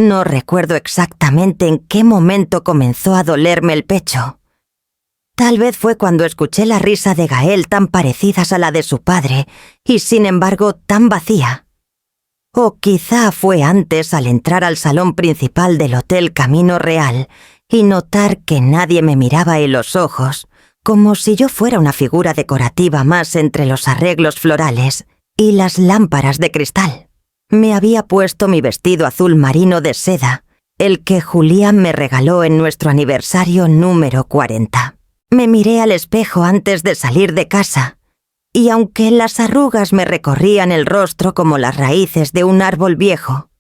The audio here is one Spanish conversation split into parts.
No recuerdo exactamente en qué momento comenzó a dolerme el pecho. Tal vez fue cuando escuché la risa de Gael tan parecidas a la de su padre y sin embargo tan vacía. O quizá fue antes al entrar al salón principal del Hotel Camino Real y notar que nadie me miraba en los ojos, como si yo fuera una figura decorativa más entre los arreglos florales y las lámparas de cristal. Me había puesto mi vestido azul marino de seda, el que Julián me regaló en nuestro aniversario número 40. Me miré al espejo antes de salir de casa, y aunque las arrugas me recorrían el rostro como las raíces de un árbol viejo,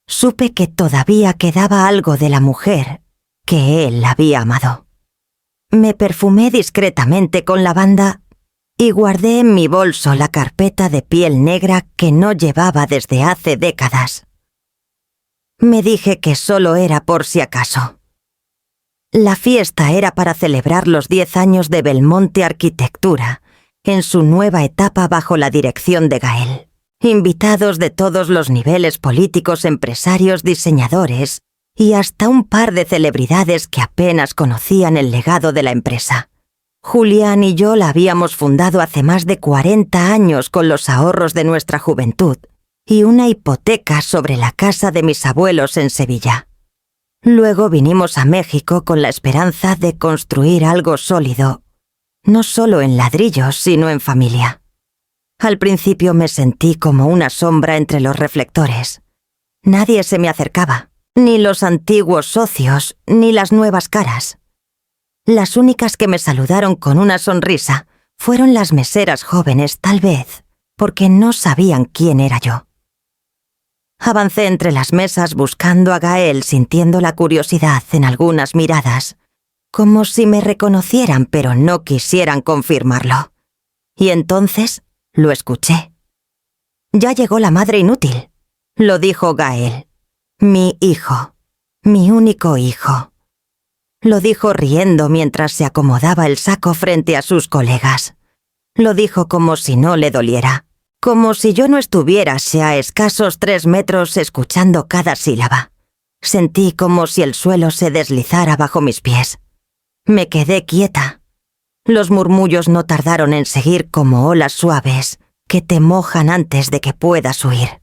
supe que todavía quedaba algo de la mujer que él había amado. Me perfumé discretamente con lavanda y guardé en mi bolso la carpeta de piel negra que no llevaba desde hace décadas. Me dije que solo era por si acaso. La fiesta era para celebrar los 10 años de Belmonte Arquitectura, en su nueva etapa bajo la dirección de Gael. Invitados de todos los niveles políticos, empresarios, diseñadores y hasta un par de celebridades que apenas conocían el legado de la empresa. Julián y yo la habíamos fundado hace más de 40 años con los ahorros de nuestra juventud y una hipoteca sobre la casa de mis abuelos en Sevilla. Luego vinimos a México con la esperanza de construir algo sólido, no solo en ladrillos, sino en familia. Al principio me sentí como una sombra entre los reflectores. Nadie se me acercaba, ni los antiguos socios, ni las nuevas caras. Las únicas que me saludaron con una sonrisa fueron las meseras jóvenes, tal vez, porque no sabían quién era yo. Avancé entre las mesas buscando a Gael, sintiendo la curiosidad en algunas miradas, como si me reconocieran pero no quisieran confirmarlo. Y entonces lo escuché. «Ya llegó la madre inútil», lo dijo Gael. «Mi hijo, mi único hijo». Lo dijo riendo mientras se acomodaba el saco frente a sus colegas. Lo dijo como si no le doliera, como si yo no estuviese a escasos 3 metros escuchando cada sílaba. Sentí como si el suelo se deslizara bajo mis pies. Me quedé quieta. Los murmullos no tardaron en seguir como olas suaves que te mojan antes de que puedas huir.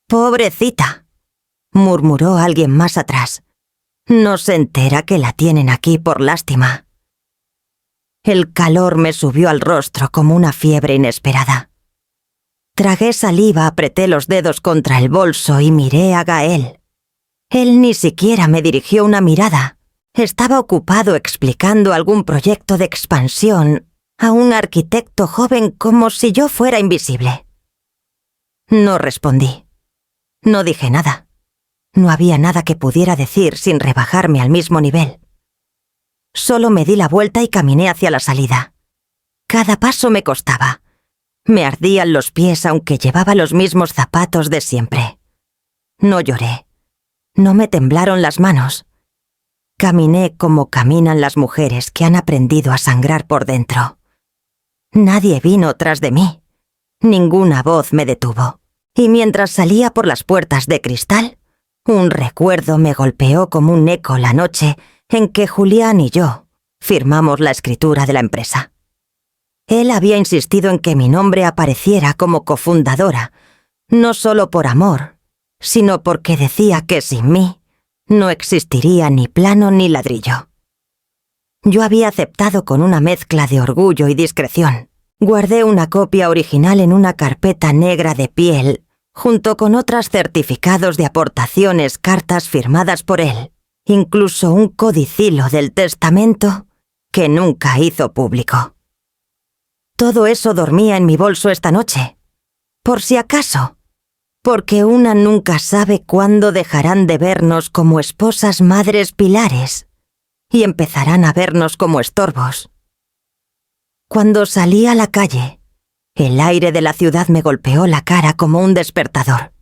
«Pobrecita», murmuró alguien más atrás. «No se entera que la tienen aquí por lástima». El calor me subió al rostro como una fiebre inesperada. Tragué saliva, apreté los dedos contra el bolso y miré a Gael. Él ni siquiera me dirigió una mirada. Estaba ocupado explicando algún proyecto de expansión a un arquitecto joven como si yo fuera invisible. No respondí. No dije nada. No había nada que pudiera decir sin rebajarme al mismo nivel. Solo me di la vuelta y caminé hacia la salida. Cada paso me costaba. Me ardían los pies aunque llevaba los mismos zapatos de siempre. No lloré. No me temblaron las manos. Caminé como caminan las mujeres que han aprendido a sangrar por dentro. Nadie vino tras de mí. Ninguna voz me detuvo. Y mientras salía por las puertas de cristal, un recuerdo me golpeó como un eco la noche en que Julián y yo firmamos la escritura de la empresa. Él había insistido en que mi nombre apareciera como cofundadora, no solo por amor, sino porque decía que sin mí no existiría ni plano ni ladrillo. Yo había aceptado con una mezcla de orgullo y discreción. Guardé una copia original en una carpeta negra de piel, junto con otros certificados de aportaciones, cartas firmadas por él, incluso un codicilo del testamento que nunca hizo público. Todo eso dormía en mi bolso esta noche, por si acaso, porque una nunca sabe cuándo dejarán de vernos como esposas madres pilares y empezarán a vernos como estorbos. Cuando salí a la calle, el aire de la ciudad me golpeó la cara como un despertador.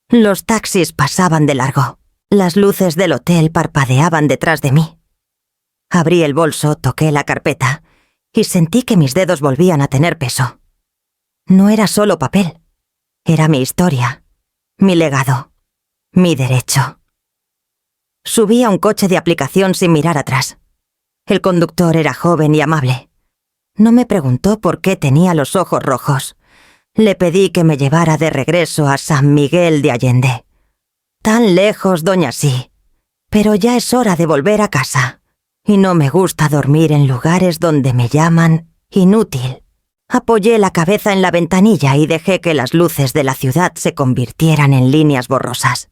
Los taxis pasaban de largo. Las luces del hotel parpadeaban detrás de mí. Abrí el bolso, toqué la carpeta y sentí que mis dedos volvían a tener peso. No era solo papel. Era mi historia, mi legado. mi derecho. Subí a un coche de aplicación sin mirar atrás. El conductor era joven y amable. No me preguntó por qué tenía los ojos rojos. Le pedí que me llevara de regreso a San Miguel de Allende. Tan lejos, doña Sí. Pero ya es hora de volver a casa. Y no me gusta dormir en lugares donde me llaman inútil. Apoyé la cabeza en la ventanilla y dejé que las luces de la ciudad se convirtieran en líneas borrosas.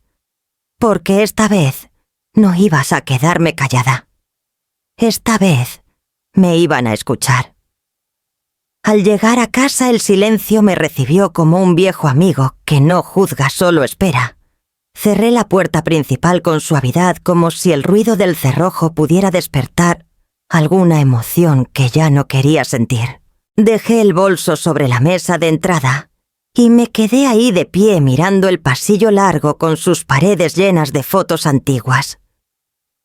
Porque esta vez no ibas a quedarme callada. Esta vez me iban a escuchar. Al llegar a casa el silencio me recibió como un viejo amigo que no juzga, solo espera. Cerré la puerta principal con suavidad como si el ruido del cerrojo pudiera despertar alguna emoción que ya no quería sentir. Dejé el bolso sobre la mesa de entrada y me quedé ahí de pie mirando el pasillo largo con sus paredes llenas de fotos antiguas.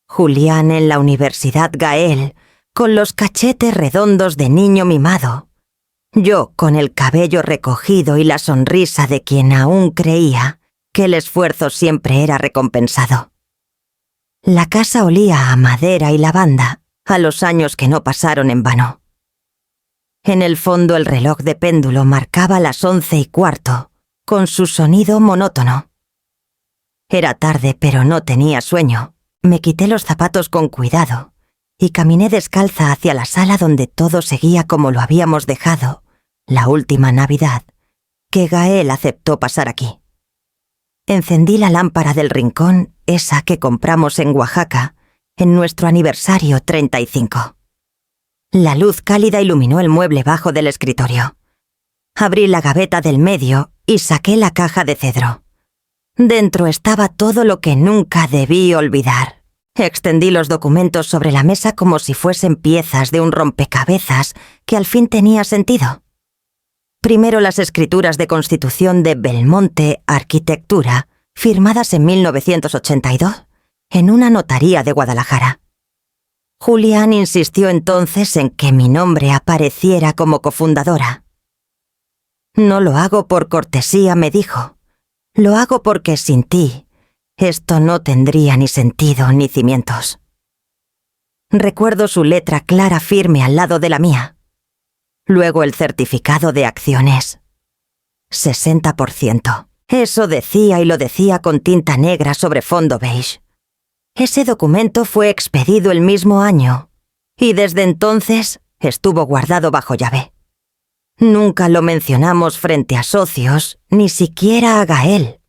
Julián en la Universidad Gael, con los cachetes redondos de niño mimado. Yo con el cabello recogido y la sonrisa de quien aún creía que el esfuerzo siempre era recompensado. La casa olía a madera y lavanda, a los años que no pasaron en vano. En el fondo el reloj de péndulo marcaba las 11:15, con su sonido monótono. Era tarde, pero no tenía sueño. Me quité los zapatos con cuidado y caminé descalza hacia la sala donde todo seguía como lo habíamos dejado la última Navidad, que Gael aceptó pasar aquí. Encendí la lámpara del rincón, esa que compramos en Oaxaca, en nuestro aniversario 35. La luz cálida iluminó el mueble bajo del escritorio. Abrí la gaveta del medio y saqué la caja de cedro. Dentro estaba todo lo que nunca debí olvidar. Extendí los documentos sobre la mesa como si fuesen piezas de un rompecabezas que al fin tenía sentido. Primero las escrituras de constitución de Belmonte Arquitectura, firmadas en 1982, en una notaría de Guadalajara. Julián insistió entonces en que mi nombre apareciera como cofundadora. No lo hago por cortesía, me dijo. Lo hago porque sin ti esto no tendría ni sentido ni cimientos. Recuerdo su letra clara firme al lado de la mía. Luego el certificado de acciones. 60%. Eso decía y lo decía con tinta negra sobre fondo beige. Ese documento fue expedido el mismo año y desde entonces estuvo guardado bajo llave. Nunca lo mencionamos frente a socios, ni siquiera a Gael.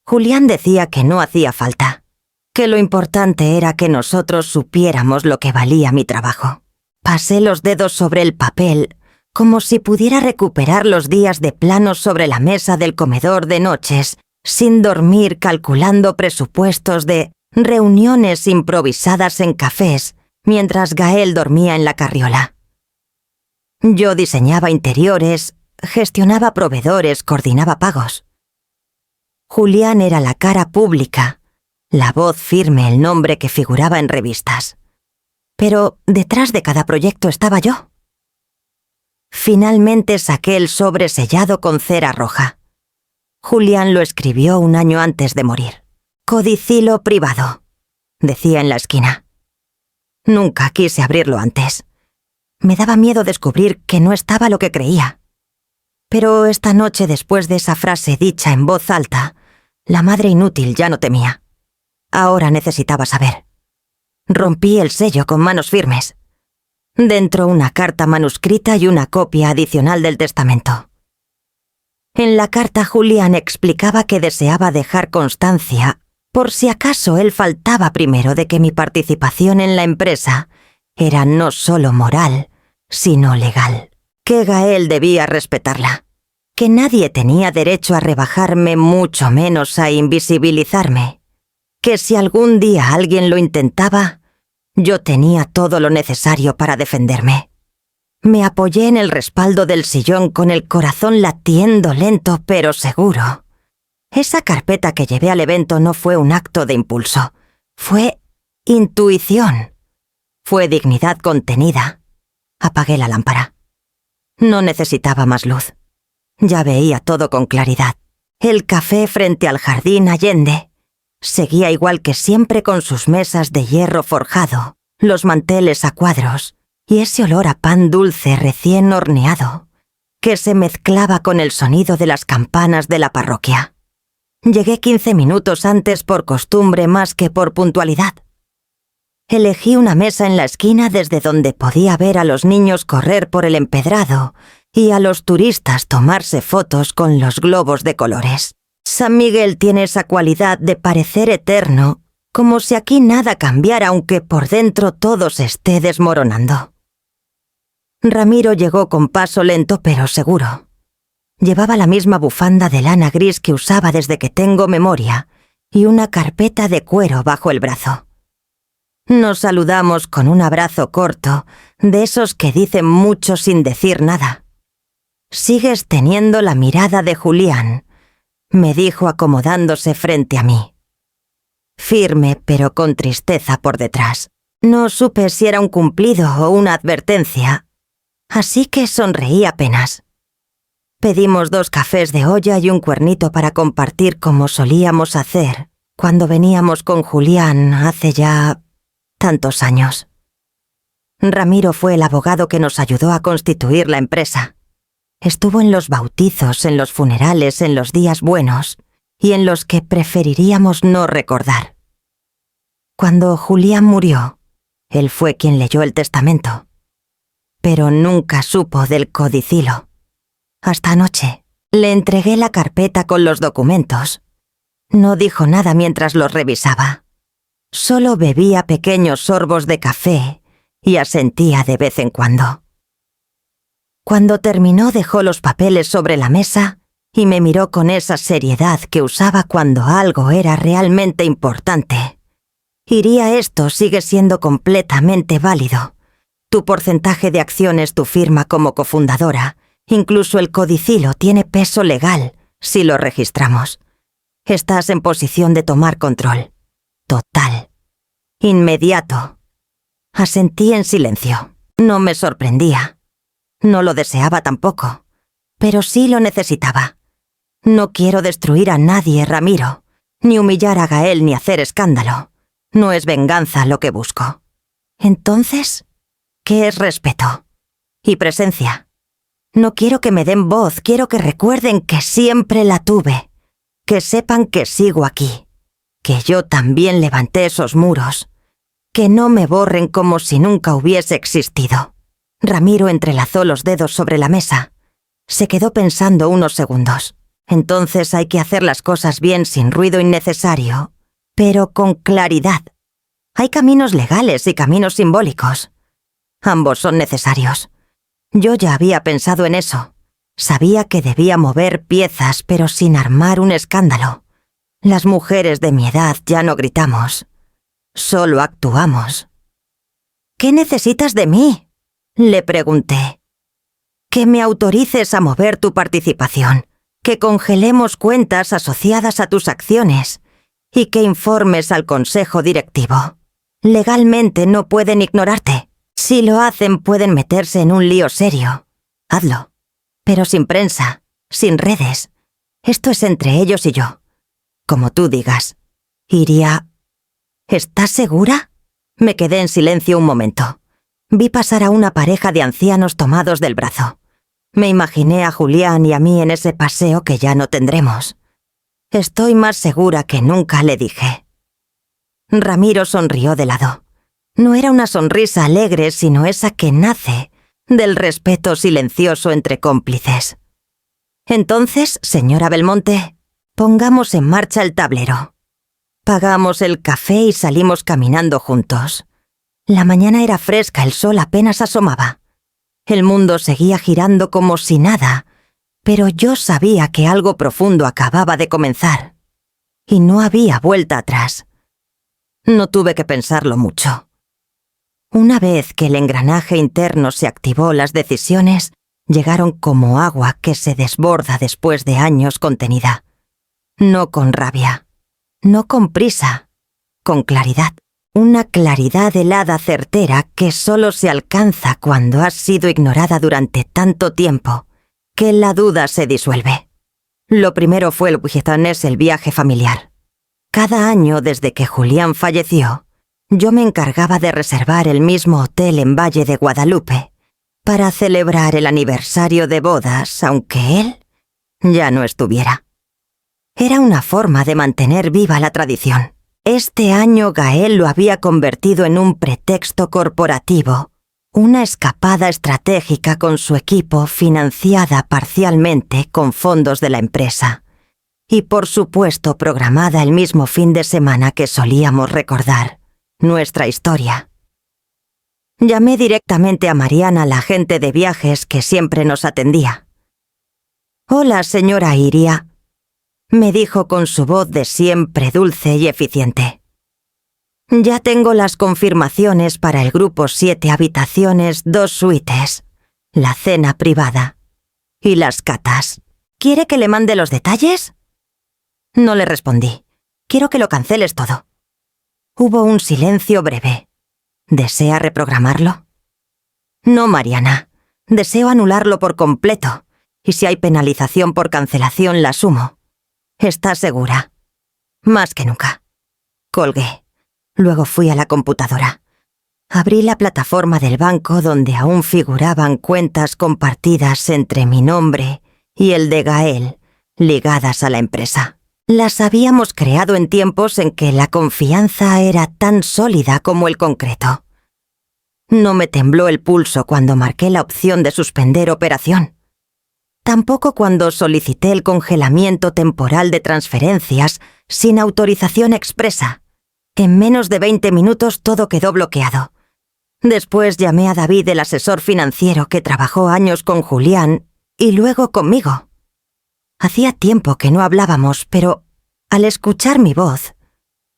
Julián decía que no hacía falta, que lo importante era que nosotros supiéramos lo que valía mi trabajo. Pasé los dedos sobre el papel, como si pudiera recuperar los días de planos sobre la mesa del comedor de noches, sin dormir calculando presupuestos de reuniones improvisadas en cafés, mientras Gael dormía en la carriola. Yo diseñaba interiores, gestionaba proveedores, coordinaba pagos. Julián era la cara pública, la voz firme, el nombre que figuraba en revistas. Pero detrás de cada proyecto estaba yo. Finalmente saqué el sobre sellado con cera roja. Julián lo escribió un año antes de morir. Codicilo privado, decía en la esquina. Nunca quise abrirlo antes. Me daba miedo descubrir que no estaba lo que creía. Pero esta noche, después de esa frase dicha en voz alta, la madre inútil ya no temía. Ahora necesitaba saber. Rompí el sello con manos firmes. Dentro una carta manuscrita y una copia adicional del testamento. En la carta Julián explicaba que deseaba dejar constancia, por si acaso él faltaba primero, de que mi participación en la empresa era no solo moral, sino legal. Que Gael debía respetarla. Que nadie tenía derecho a rebajarme, mucho menos a invisibilizarme. Que si algún día alguien lo intentaba, yo tenía todo lo necesario para defenderme. Me apoyé en el respaldo del sillón con el corazón latiendo lento pero seguro. Esa carpeta que llevé al evento no fue un acto de impulso. Fue intuición. Fue dignidad contenida. Apagué la lámpara. No necesitaba más luz. Ya veía todo con claridad. El café frente al jardín Allende, Seguía igual que siempre con sus mesas de hierro forjado, los manteles a cuadros y ese olor a pan dulce recién horneado, que se mezclaba con el sonido de las campanas de la parroquia. Llegué 15 minutos antes por costumbre más que por puntualidad. Elegí una mesa en la esquina desde donde podía ver a los niños correr por el empedrado y a los turistas tomarse fotos con los globos de colores. San Miguel tiene esa cualidad de parecer eterno, como si aquí nada cambiara aunque por dentro todo se esté desmoronando. Ramiro llegó con paso lento pero seguro. Llevaba la misma bufanda de lana gris que usaba desde que tengo memoria y una carpeta de cuero bajo el brazo. Nos saludamos con un abrazo corto, de esos que dicen mucho sin decir nada. «Sigues teniendo la mirada de Julián», me dijo acomodándose frente a mí. Firme, pero con tristeza por detrás. No supe si era un cumplido o una advertencia, así que sonreí apenas. Pedimos 2 cafés de olla y un cuernito para compartir como solíamos hacer cuando veníamos con Julián hace ya tantos años. Ramiro fue el abogado que nos ayudó a constituir la empresa. Estuvo en los bautizos, en los funerales, en los días buenos y en los que preferiríamos no recordar. Cuando Julián murió, él fue quien leyó el testamento. Pero nunca supo del codicilo. Hasta anoche le entregué la carpeta con los documentos. No dijo nada mientras los revisaba. Solo bebía pequeños sorbos de café y asentía de vez en cuando. Cuando terminó dejó los papeles sobre la mesa y me miró con esa seriedad que usaba cuando algo era realmente importante. «Iría, esto sigue siendo completamente válido. Tu porcentaje de acciones, tu firma como cofundadora, incluso el codicilo tiene peso legal si lo registramos. Estás en posición de tomar control. Total. Inmediato». Asentí en silencio. No me sorprendía. No lo deseaba tampoco, pero sí lo necesitaba. No quiero destruir a nadie, Ramiro, ni humillar a Gael ni hacer escándalo. No es venganza lo que busco. Entonces, ¿qué es respeto? Y presencia. No quiero que me den voz, quiero que recuerden que siempre la tuve, que sepan que sigo aquí, que yo también levanté esos muros, que no me borren como si nunca hubiese existido. Ramiro entrelazó los dedos sobre la mesa. Se quedó pensando unos segundos. Entonces hay que hacer las cosas bien sin ruido innecesario, pero con claridad. Hay caminos legales y caminos simbólicos. Ambos son necesarios. Yo ya había pensado en eso. Sabía que debía mover piezas, pero sin armar un escándalo. Las mujeres de mi edad ya no gritamos. Solo actuamos. «¿Qué necesitas de mí?», le pregunté. «Que me autorices a mover tu participación, que congelemos cuentas asociadas a tus acciones y que informes al consejo directivo. Legalmente no pueden ignorarte. Si lo hacen pueden meterse en un lío serio. Hazlo. Pero sin prensa, sin redes. Esto es entre ellos y yo. Como tú digas. Iría... ¿Estás segura?». Me quedé en silencio un momento. Vi pasar a una pareja de ancianos tomados del brazo. Me imaginé a Julián y a mí en ese paseo que ya no tendremos. «Estoy más segura que nunca», le dije. Ramiro sonrió de lado. No era una sonrisa alegre, sino esa que nace del respeto silencioso entre cómplices. «Entonces, señora Belmonte, pongamos en marcha el tablero». Pagamos el café y salimos caminando juntos. La mañana era fresca, el sol apenas asomaba. El mundo seguía girando como si nada, pero yo sabía que algo profundo acababa de comenzar. Y no había vuelta atrás. No tuve que pensarlo mucho. Una vez que el engranaje interno se activó, las decisiones llegaron como agua que se desborda después de años contenida. No con rabia, no con prisa, con claridad. Una claridad helada certera que solo se alcanza cuando has sido ignorada durante tanto tiempo que la duda se disuelve. Lo primero fue el viaje familiar. Cada año desde que Julián falleció, yo me encargaba de reservar el mismo hotel en Valle de Guadalupe para celebrar el aniversario de bodas, aunque él ya no estuviera. Era una forma de mantener viva la tradición. Este año Gael lo había convertido en un pretexto corporativo, una escapada estratégica con su equipo financiada parcialmente con fondos de la empresa, y por supuesto programada el mismo fin de semana que solíamos recordar nuestra historia. Llamé directamente a Mariana, la agente de viajes que siempre nos atendía. «Hola, señora Iria», me dijo con su voz de siempre dulce y eficiente. «Ya tengo las confirmaciones para el grupo 7 habitaciones, 2 suites, la cena privada y las catas. ¿Quiere que le mande los detalles?» No le respondí. «Quiero que lo canceles todo». Hubo un silencio breve. ¿Desea reprogramarlo? «No, Mariana. Deseo anularlo por completo, y si hay penalización por cancelación la asumo. ¿Está segura?» «Más que nunca». Colgué. Luego fui a la computadora. Abrí la plataforma del banco donde aún figuraban cuentas compartidas entre mi nombre y el de Gael, ligadas a la empresa. Las habíamos creado en tiempos en que la confianza era tan sólida como el concreto. No me tembló el pulso cuando marqué la opción de suspender operación. Tampoco cuando solicité el congelamiento temporal de transferencias sin autorización expresa. En menos de 20 minutos todo quedó bloqueado. Después llamé a David, el asesor financiero que trabajó años con Julián y luego conmigo. Hacía tiempo que no hablábamos, pero al escuchar mi voz,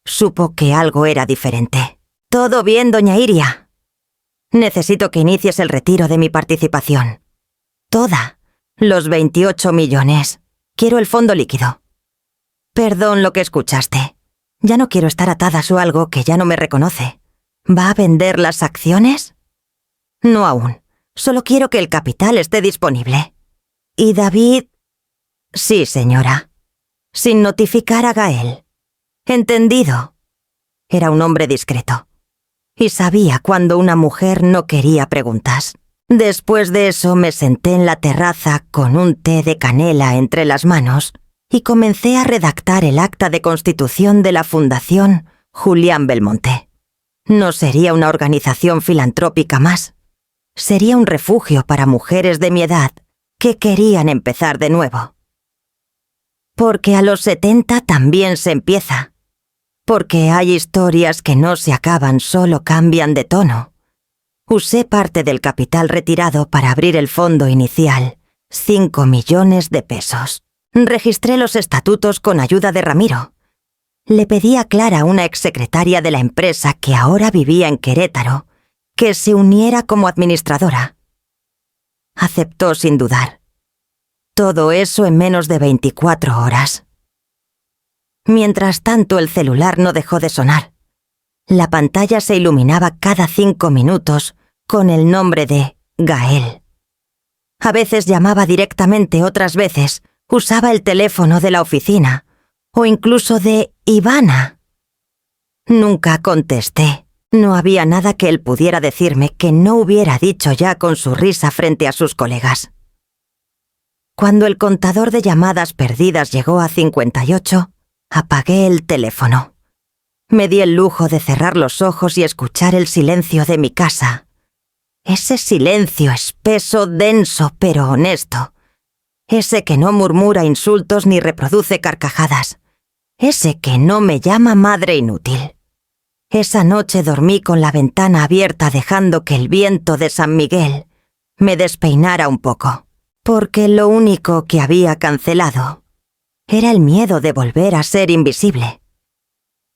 supo que algo era diferente. «Todo bien, doña Iria. Necesito que inicies el retiro de mi participación. Toda. Los 28 millones. Quiero el fondo líquido». «Perdón lo que escuchaste. Ya no quiero estar atada a su algo que ya no me reconoce. ¿Va a vender las acciones?» «No aún. Solo quiero que el capital esté disponible». «¿Y David?» «Sí, señora. Sin notificar a Gael». «Entendido». Era un hombre discreto. Y sabía cuando una mujer no quería preguntas. Después de eso me senté en la terraza con un té de canela entre las manos y comencé a redactar el acta de constitución de la Fundación Julián Belmonte. No sería una organización filantrópica más. Sería un refugio para mujeres de mi edad que querían empezar de nuevo. Porque a los 70 también se empieza. Porque hay historias que no se acaban, solo cambian de tono. Usé parte del capital retirado para abrir el fondo inicial, 5 millones de pesos. Registré los estatutos con ayuda de Ramiro. Le pedí a Clara, una exsecretaria de la empresa que ahora vivía en Querétaro, que se uniera como administradora. Aceptó sin dudar. Todo eso en menos de 24 horas. Mientras tanto, el celular no dejó de sonar. La pantalla se iluminaba cada 5 minutos con el nombre de Gael. A veces llamaba directamente, otras veces usaba el teléfono de la oficina o incluso de Ivana. Nunca contesté. No había nada que él pudiera decirme que no hubiera dicho ya con su risa frente a sus colegas. Cuando el contador de llamadas perdidas llegó a 58, apagué el teléfono. Me di el lujo de cerrar los ojos y escuchar el silencio de mi casa. Ese silencio espeso, denso, pero honesto. Ese que no murmura insultos ni reproduce carcajadas. Ese que no me llama madre inútil. Esa noche dormí con la ventana abierta dejando que el viento de San Miguel me despeinara un poco. Porque lo único que había cancelado era el miedo de volver a ser invisible.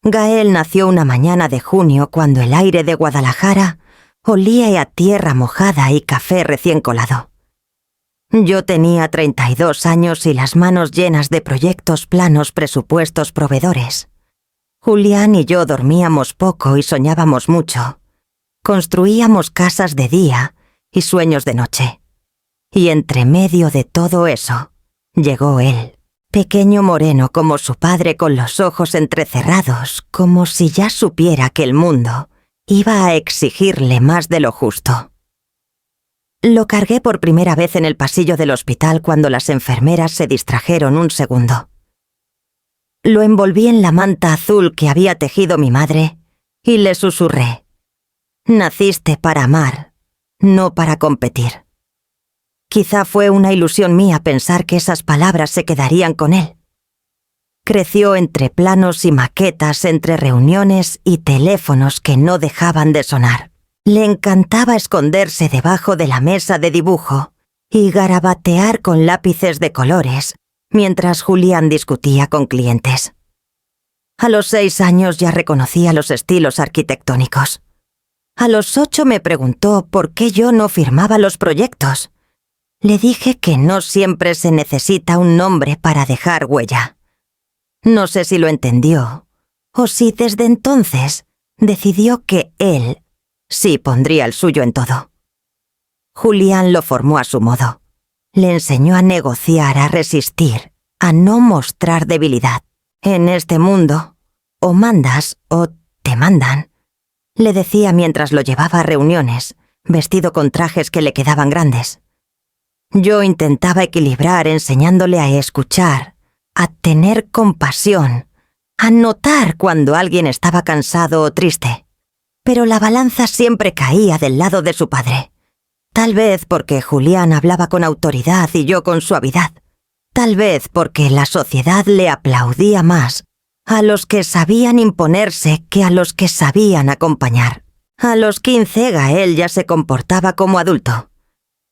Gael nació una mañana de junio cuando el aire de Guadalajara olía a tierra mojada y café recién colado. Yo tenía 32 años y las manos llenas de proyectos, planos, presupuestos, proveedores. Julián y yo dormíamos poco y soñábamos mucho. Construíamos casas de día y sueños de noche. Y entre medio de todo eso, llegó él. Pequeño moreno como su padre con los ojos entrecerrados, como si ya supiera que el mundo iba a exigirle más de lo justo. Lo cargué por primera vez en el pasillo del hospital cuando las enfermeras se distrajeron un segundo. Lo envolví en la manta azul que había tejido mi madre y le susurré: «Naciste para amar, no para competir». Quizá fue una ilusión mía pensar que esas palabras se quedarían con él. Creció entre planos y maquetas, entre reuniones y teléfonos que no dejaban de sonar. Le encantaba esconderse debajo de la mesa de dibujo y garabatear con lápices de colores mientras Julián discutía con clientes. A los 6 años ya reconocía los estilos arquitectónicos. A los 8 me preguntó por qué yo no firmaba los proyectos. Le dije que no siempre se necesita un nombre para dejar huella. No sé si lo entendió, o si desde entonces decidió que él sí pondría el suyo en todo. Julián lo formó a su modo. Le enseñó a negociar, a resistir, a no mostrar debilidad. En este mundo, o mandas o te mandan, le decía mientras lo llevaba a reuniones, vestido con trajes que le quedaban grandes. Yo intentaba equilibrar enseñándole a escuchar, a tener compasión, a notar cuando alguien estaba cansado o triste. Pero la balanza siempre caía del lado de su padre. Tal vez porque Julián hablaba con autoridad y yo con suavidad. Tal vez porque la sociedad le aplaudía más a los que sabían imponerse que a los que sabían acompañar. A los 15 Gael ya se comportaba como adulto.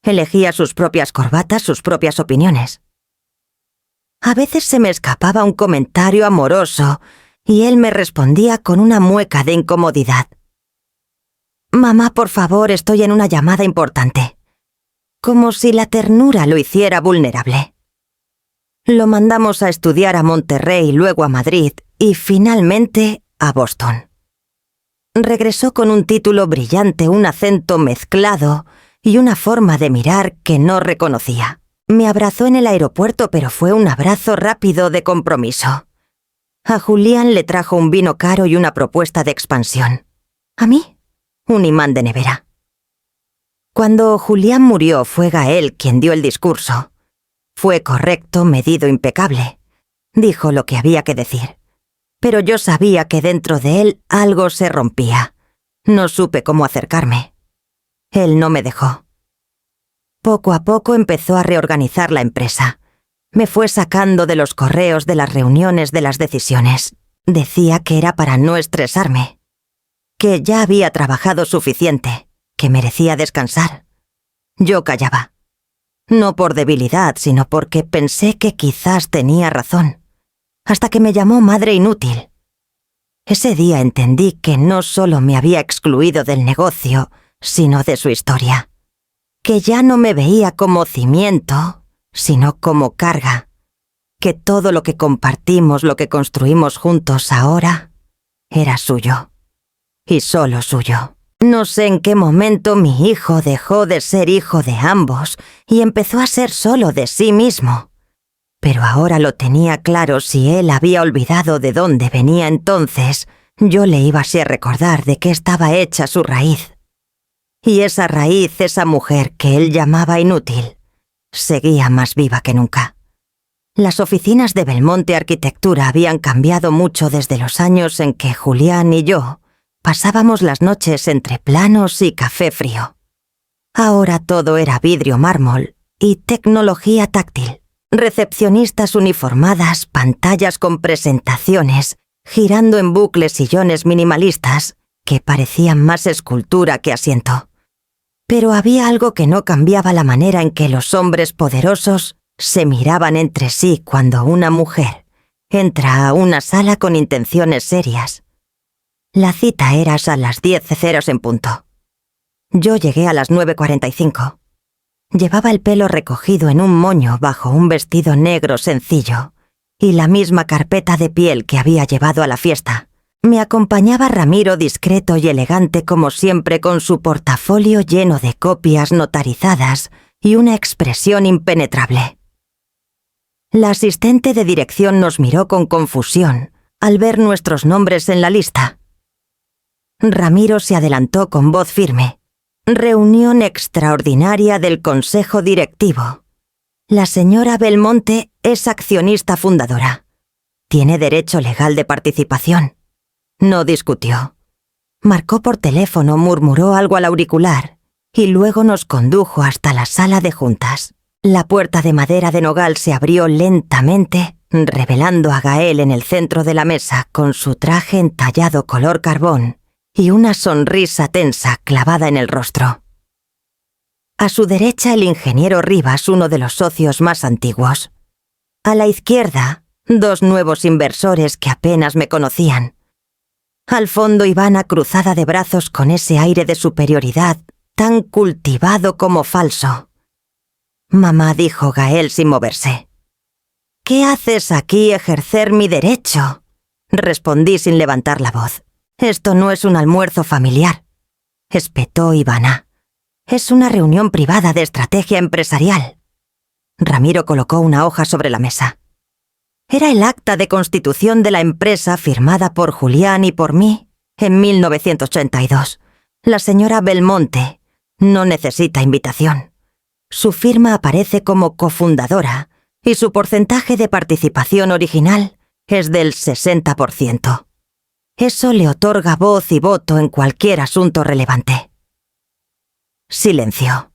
Elegía sus propias corbatas, sus propias opiniones. A veces se me escapaba un comentario amoroso y él me respondía con una mueca de incomodidad. «Mamá, por favor, estoy en una llamada importante». Como si la ternura lo hiciera vulnerable. Lo mandamos a estudiar a Monterrey, luego a Madrid y finalmente a Boston. Regresó con un título brillante, un acento mezclado y una forma de mirar que no reconocía. Me abrazó en el aeropuerto, pero fue un abrazo rápido de compromiso. A Julián le trajo un vino caro y una propuesta de expansión. A mí, un imán de nevera. Cuando Julián murió, fue Gael quien dio el discurso. Fue correcto, medido, impecable. Dijo lo que había que decir. Pero yo sabía que dentro de él algo se rompía. No supe cómo acercarme. Él no me dejó. Poco a poco empezó a reorganizar la empresa. Me fue sacando de los correos, de las reuniones, de las decisiones. Decía que era para no estresarme. Que ya había trabajado suficiente, que merecía descansar. Yo callaba. No por debilidad, sino porque pensé que quizás tenía razón. Hasta que me llamó madre inútil. Ese día entendí que no solo me había excluido del negocio, sino de su historia. Que ya no me veía como cimiento, sino como carga. Que todo lo que compartimos, lo que construimos juntos ahora, era suyo. Y solo suyo. No sé en qué momento mi hijo dejó de ser hijo de ambos y empezó a ser solo de sí mismo. Pero ahora lo tenía claro. Si él había olvidado de dónde venía entonces, yo le iba así a recordar de qué estaba hecha su raíz. Y esa raíz, esa mujer que él llamaba inútil, seguía más viva que nunca. Las oficinas de Belmonte Arquitectura habían cambiado mucho desde los años en que Julián y yo pasábamos las noches entre planos y café frío. Ahora todo era vidrio mármol y tecnología táctil. Recepcionistas uniformadas, pantallas con presentaciones, girando en bucles sillones minimalistas que parecían más escultura que asiento. Pero había algo que no cambiaba: la manera en que los hombres poderosos se miraban entre sí cuando una mujer entra a una sala con intenciones serias. La cita era a las 10:00 en punto. Yo llegué a las 9:45. Llevaba el pelo recogido en un moño bajo un vestido negro sencillo y la misma carpeta de piel que había llevado a la fiesta. Me acompañaba Ramiro, discreto y elegante como siempre, con su portafolio lleno de copias notarizadas y una expresión impenetrable. La asistente de dirección nos miró con confusión al ver nuestros nombres en la lista. Ramiro se adelantó con voz firme. Reunión extraordinaria del Consejo Directivo. La señora Belmonte es accionista fundadora. Tiene derecho legal de participación. No discutió. Marcó por teléfono, murmuró algo al auricular y luego nos condujo hasta la sala de juntas. La puerta de madera de nogal se abrió lentamente, revelando a Gael en el centro de la mesa con su traje entallado color carbón y una sonrisa tensa clavada en el rostro. A su derecha el ingeniero Rivas, uno de los socios más antiguos. A la izquierda, dos nuevos inversores que apenas me conocían. Al fondo Ivana cruzada de brazos con ese aire de superioridad tan cultivado como falso. Mamá, dijo Gael sin moverse. ¿Qué haces aquí ejercer mi derecho? Respondí sin levantar la voz. Esto no es un almuerzo familiar. Espetó Ivana. Es una reunión privada de estrategia empresarial. Ramiro colocó una hoja sobre la mesa. Era el acta de constitución de la empresa firmada por Julián y por mí en 1982. La señora Belmonte no necesita invitación. Su firma aparece como cofundadora y su porcentaje de participación original es del 60%. Eso le otorga voz y voto en cualquier asunto relevante. Silencio.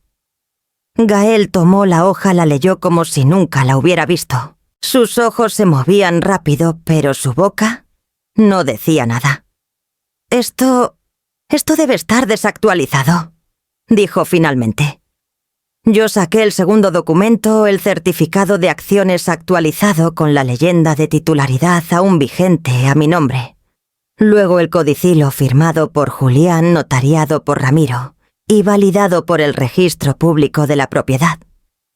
Gael tomó la hoja, la leyó como si nunca la hubiera visto. Sus ojos se movían rápido, pero su boca no decía nada. Esto debe estar desactualizado, dijo finalmente. Yo saqué el segundo documento, el certificado de acciones actualizado con la leyenda de titularidad aún vigente a mi nombre. Luego el codicilo firmado por Julián, notariado por Ramiro y validado por el registro público de la propiedad.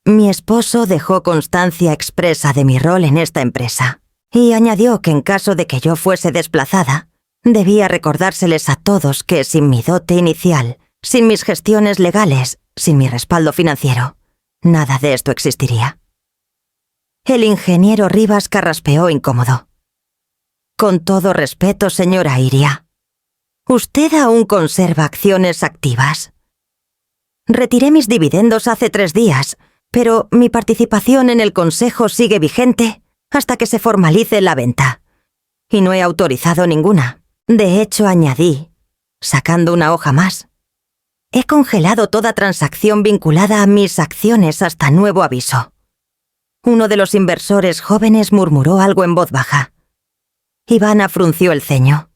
Mi esposo dejó constancia expresa de mi rol en esta empresa y añadió que en caso de que yo fuese desplazada, debía recordárseles a todos que sin mi dote inicial, sin mis gestiones legales, sin mi respaldo financiero, nada de esto existiría. El ingeniero Rivas carraspeó incómodo. Con todo respeto, señora Iria, ¿usted aún conserva acciones activas? Retiré mis dividendos hace 3 días, pero mi participación en el consejo sigue vigente hasta que se formalice la venta. Y no he autorizado ninguna. De hecho, añadí, sacando una hoja más. He congelado toda transacción vinculada a mis acciones hasta nuevo aviso. Uno de los inversores jóvenes murmuró algo en voz baja. Ivana frunció el ceño.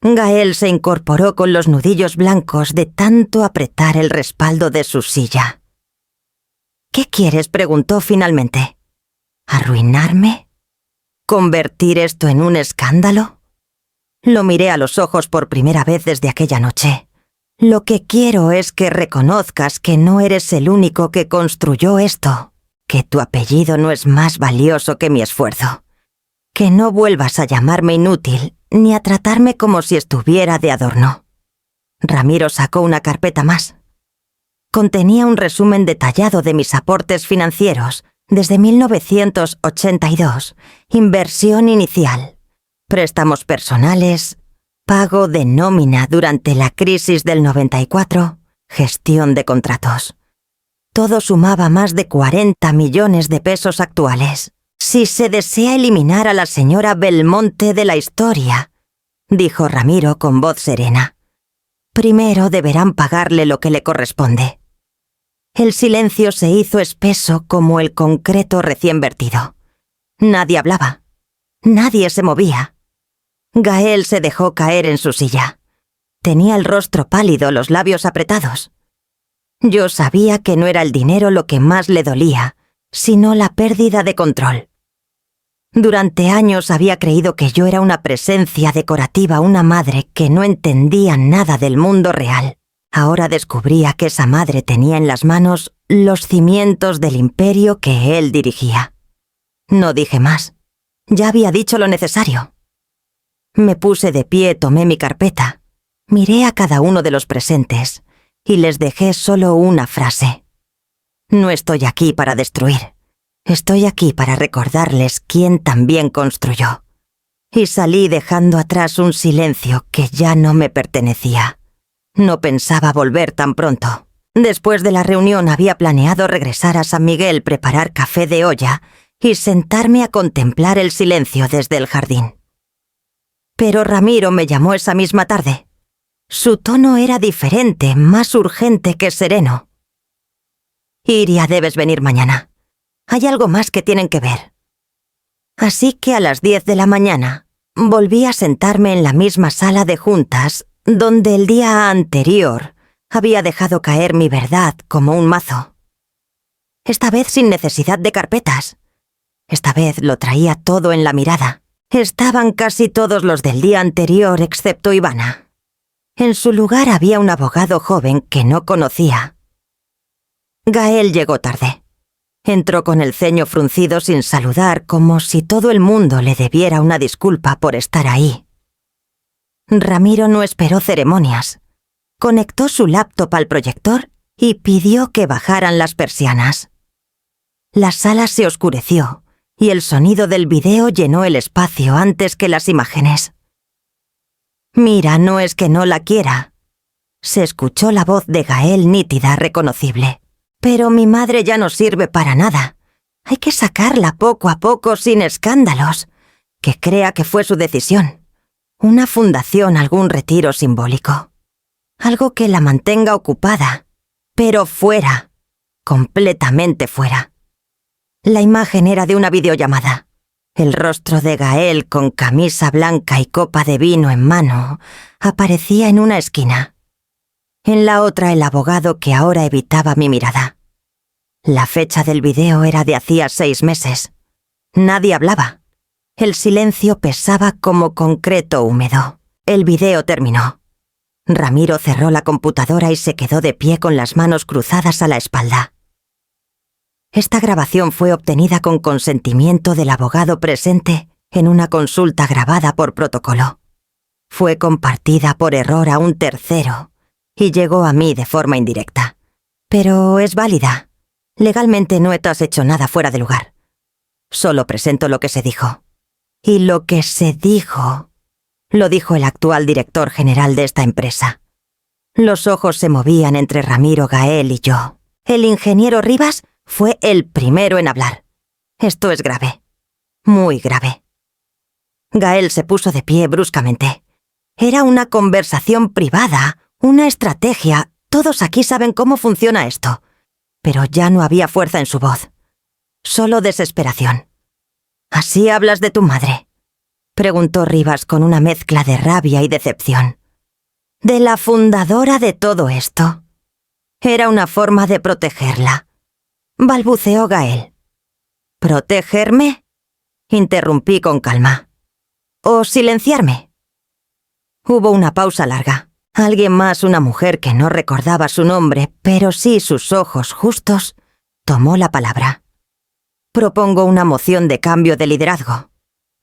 Gael se incorporó con los nudillos blancos de tanto apretar el respaldo de su silla. ¿Qué quieres?, preguntó finalmente. ¿Arruinarme? ¿Convertir esto en un escándalo? Lo miré a los ojos por primera vez desde aquella noche. Lo que quiero es que reconozcas que no eres el único que construyó esto, que tu apellido no es más valioso que mi esfuerzo, que no vuelvas a llamarme inútil ni a tratarme como si estuviera de adorno. Ramiro sacó una carpeta más. Contenía un resumen detallado de mis aportes financieros desde 1982, inversión inicial, préstamos personales, pago de nómina durante la crisis del 94, gestión de contratos. Todo sumaba más de 40 millones de pesos actuales. Si se desea eliminar a la señora Belmonte de la historia, dijo Ramiro con voz serena, primero deberán pagarle lo que le corresponde. El silencio se hizo espeso como el concreto recién vertido. Nadie hablaba. Nadie se movía. Gael se dejó caer en su silla. Tenía el rostro pálido, los labios apretados. Yo sabía que no era el dinero lo que más le dolía, sino la pérdida de control. Durante años había creído que yo era una presencia decorativa, una madre que no entendía nada del mundo real. Ahora descubría que esa madre tenía en las manos los cimientos del imperio que él dirigía. No dije más. Ya había dicho lo necesario. Me puse de pie, tomé mi carpeta, miré a cada uno de los presentes y les dejé solo una frase. No estoy aquí para destruir. Estoy aquí para recordarles quién también construyó. Y salí dejando atrás un silencio que ya no me pertenecía. No pensaba volver tan pronto. Después de la reunión había planeado regresar a San Miguel, preparar café de olla y sentarme a contemplar el silencio desde el jardín. Pero Ramiro me llamó esa misma tarde. Su tono era diferente, más urgente que sereno. Iria, debes venir mañana. Hay algo más que tienen que ver. Así que a las 10 de la mañana volví a sentarme en la misma sala de juntas donde el día anterior había dejado caer mi verdad como un mazo. Esta vez sin necesidad de carpetas. Esta vez lo traía todo en la mirada. Estaban casi todos los del día anterior excepto Ivana. En su lugar había un abogado joven que no conocía. Gael llegó tarde. Entró con el ceño fruncido sin saludar, como si todo el mundo le debiera una disculpa por estar ahí. Ramiro no esperó ceremonias. Conectó su laptop al proyector y pidió que bajaran las persianas. La sala se oscureció y el sonido del video llenó el espacio antes que las imágenes. «Mira, no es que no la quiera». Se escuchó la voz de Gael nítida, reconocible. «Pero mi madre ya no sirve para nada. Hay que sacarla poco a poco sin escándalos. Que crea que fue su decisión. Una fundación, algún retiro simbólico. Algo que la mantenga ocupada. Pero fuera. Completamente fuera». La imagen era de una videollamada. El rostro de Gael, con camisa blanca y copa de vino en mano, aparecía en una esquina. En la otra el abogado que ahora evitaba mi mirada. La fecha del video era de hacía 6 meses. Nadie hablaba. El silencio pesaba como concreto húmedo. El video terminó. Ramiro cerró la computadora y se quedó de pie con las manos cruzadas a la espalda. Esta grabación fue obtenida con consentimiento del abogado presente en una consulta grabada por protocolo. Fue compartida por error a un tercero y llegó a mí de forma indirecta. Pero es válida. Legalmente no has hecho nada fuera de lugar. Solo presento lo que se dijo. Y lo que se dijo lo dijo el actual director general de esta empresa. Los ojos se movían entre Ramiro, Gael y yo. El ingeniero Rivas fue el primero en hablar. Esto es grave. Muy grave. Gael se puso de pie bruscamente. Era una conversación privada, una estrategia. Todos aquí saben cómo funciona esto. Pero ya no había fuerza en su voz. Solo desesperación. «¿Así hablas de tu madre?», preguntó Rivas con una mezcla de rabia y decepción. «De la fundadora de todo esto. Era una forma de protegerla», balbuceó Gael. «¿Protegerme?», interrumpí con calma. «¿O silenciarme?». Hubo una pausa larga. Alguien más, una mujer que no recordaba su nombre, pero sí sus ojos justos, tomó la palabra. «Propongo una moción de cambio de liderazgo.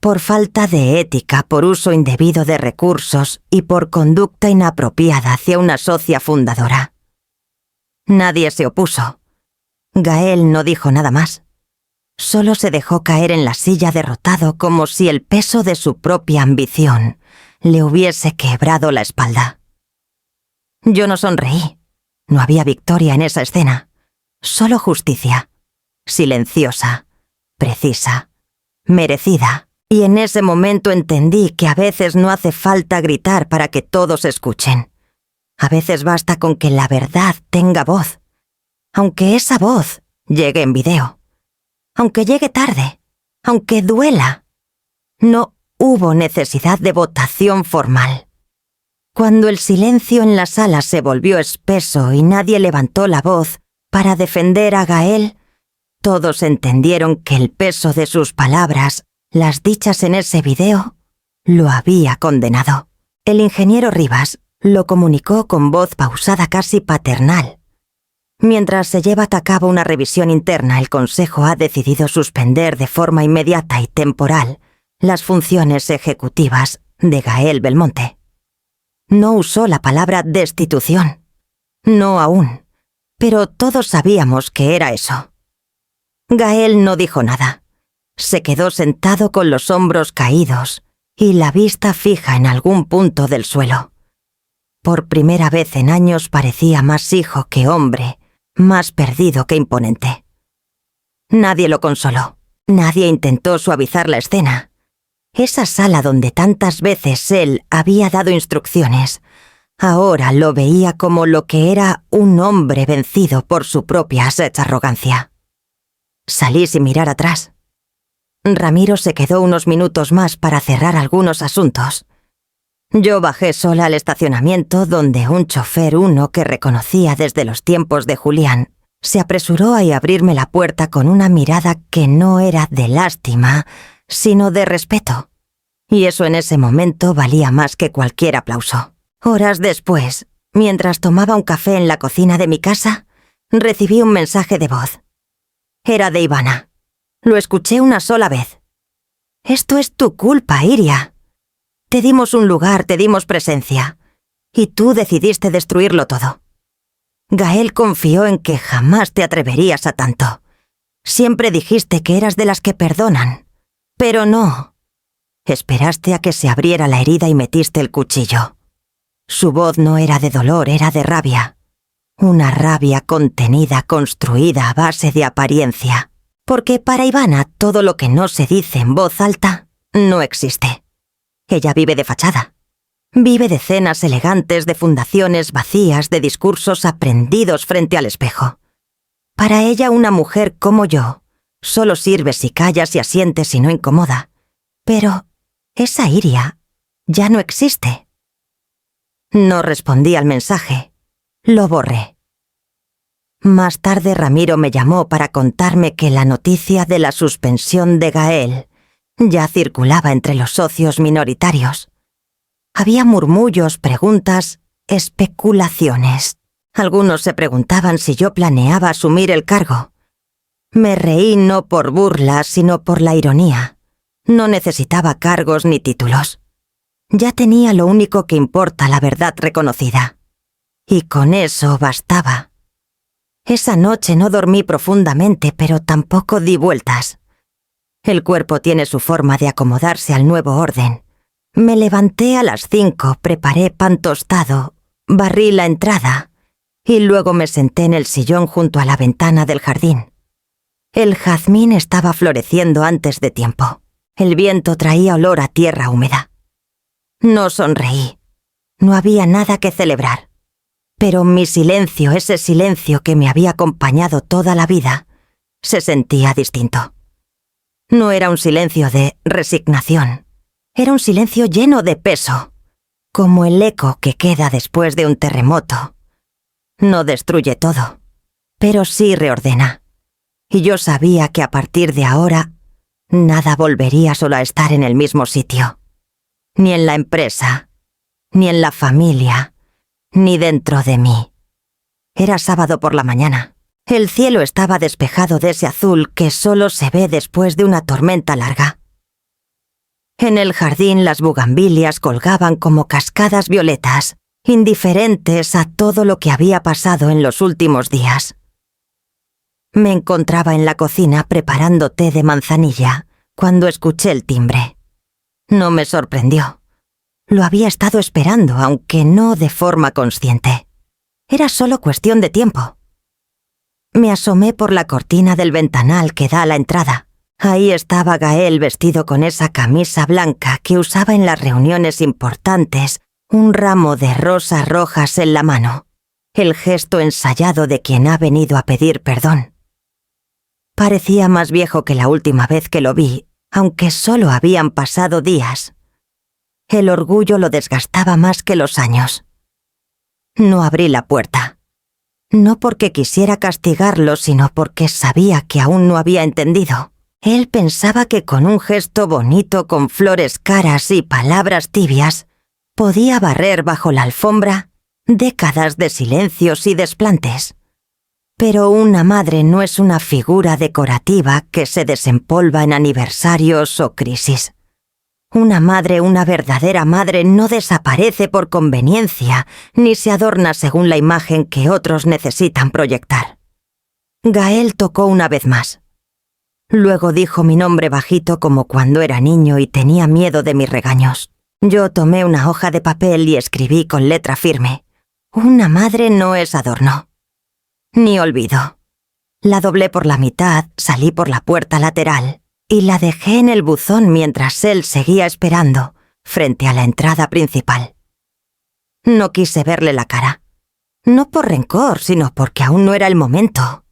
Por falta de ética, por uso indebido de recursos y por conducta inapropiada hacia una socia fundadora». Nadie se opuso. Gael no dijo nada más. Solo se dejó caer en la silla derrotado como si el peso de su propia ambición le hubiese quebrado la espalda. Yo no sonreí. No había victoria en esa escena. Solo justicia. Silenciosa, precisa, merecida. Y en ese momento entendí que a veces no hace falta gritar para que todos escuchen. A veces basta con que la verdad tenga voz. Aunque esa voz llegue en video. Aunque llegue tarde. Aunque duela. No hubo necesidad de votación formal. Cuando el silencio en la sala se volvió espeso y nadie levantó la voz para defender a Gael, todos entendieron que el peso de sus palabras, las dichas en ese video, lo había condenado. El ingeniero Rivas lo comunicó con voz pausada, casi paternal. Mientras se lleva a cabo una revisión interna, el Consejo ha decidido suspender de forma inmediata y temporal las funciones ejecutivas de Gael Belmonte. No usó la palabra destitución. No aún. Pero todos sabíamos que era eso. Gael no dijo nada. Se quedó sentado con los hombros caídos y la vista fija en algún punto del suelo. Por primera vez en años parecía más hijo que hombre, más perdido que imponente. Nadie lo consoló. Nadie intentó suavizar la escena. Esa sala donde tantas veces él había dado instrucciones, ahora lo veía como lo que era un hombre vencido por su propia aseccha arrogancia. Salí sin mirar atrás. Ramiro se quedó unos minutos más para cerrar algunos asuntos. Yo bajé sola al estacionamiento donde un chofer uno que reconocía desde los tiempos de Julián se apresuró a abrirme la puerta con una mirada que no era de lástima, sino de respeto. Y eso en ese momento valía más que cualquier aplauso. Horas después, mientras tomaba un café en la cocina de mi casa, recibí un mensaje de voz. Era de Ivana. Lo escuché una sola vez. «Esto es tu culpa, Iria. Te dimos un lugar, te dimos presencia, y tú decidiste destruirlo todo. Gael confió en que jamás te atreverías a tanto. Siempre dijiste que eras de las que perdonan, pero no. Esperaste a que se abriera la herida y metiste el cuchillo». Su voz no era de dolor, era de rabia. Una rabia contenida, construida a base de apariencia. Porque para Ivana todo lo que no se dice en voz alta no existe. Ella vive de fachada. Vive de cenas elegantes, de fundaciones vacías, de discursos aprendidos frente al espejo. Para ella una mujer como yo solo sirve si callas y asientes y no incomoda. Pero esa Iria ya no existe. No respondí al mensaje. Lo borré. Más tarde Ramiro me llamó para contarme que la noticia de la suspensión de Gael ya circulaba entre los socios minoritarios. Había murmullos, preguntas, especulaciones. Algunos se preguntaban si yo planeaba asumir el cargo. Me reí no por burla, sino por la ironía. No necesitaba cargos ni títulos. Ya tenía lo único que importa, la verdad reconocida. Y con eso bastaba. Esa noche no dormí profundamente, pero tampoco di vueltas. El cuerpo tiene su forma de acomodarse al nuevo orden. Me levanté a las 5, preparé pan tostado, barrí la entrada y luego me senté en el sillón junto a la ventana del jardín. El jazmín estaba floreciendo antes de tiempo. El viento traía olor a tierra húmeda. No sonreí. No había nada que celebrar. Pero mi silencio, ese silencio que me había acompañado toda la vida, se sentía distinto. No era un silencio de resignación. Era un silencio lleno de peso, como el eco que queda después de un terremoto. No destruye todo, pero sí reordena. Y yo sabía que a partir de ahora, nada volvería solo a estar en el mismo sitio. Ni en la empresa, ni en la familia, ni dentro de mí. Era sábado por la mañana. El cielo estaba despejado de ese azul que solo se ve después de una tormenta larga. En el jardín las bugambilias colgaban como cascadas violetas, indiferentes a todo lo que había pasado en los últimos días. Me encontraba en la cocina preparando té de manzanilla cuando escuché el timbre. No me sorprendió. Lo había estado esperando, aunque no de forma consciente. Era solo cuestión de tiempo. Me asomé por la cortina del ventanal que da a la entrada. Ahí estaba Gael vestido con esa camisa blanca que usaba en las reuniones importantes, un ramo de rosas rojas en la mano, el gesto ensayado de quien ha venido a pedir perdón. Parecía más viejo que la última vez que lo vi, aunque solo habían pasado días. El orgullo lo desgastaba más que los años. No abrí la puerta. No porque quisiera castigarlo, sino porque sabía que aún no había entendido. Él pensaba que con un gesto bonito, con flores caras y palabras tibias, podía barrer bajo la alfombra décadas de silencios y desplantes. Pero una madre no es una figura decorativa que se desempolva en aniversarios o crisis. Una madre, una verdadera madre, no desaparece por conveniencia, ni se adorna según la imagen que otros necesitan proyectar. Gael tocó una vez más. Luego dijo mi nombre bajito como cuando era niño y tenía miedo de mis regaños. Yo tomé una hoja de papel y escribí con letra firme: una madre no es adorno. Ni olvido. La doblé por la mitad, salí por la puerta lateral y la dejé en el buzón mientras él seguía esperando, frente a la entrada principal. No quise verle la cara. No por rencor, sino porque aún no era el momento.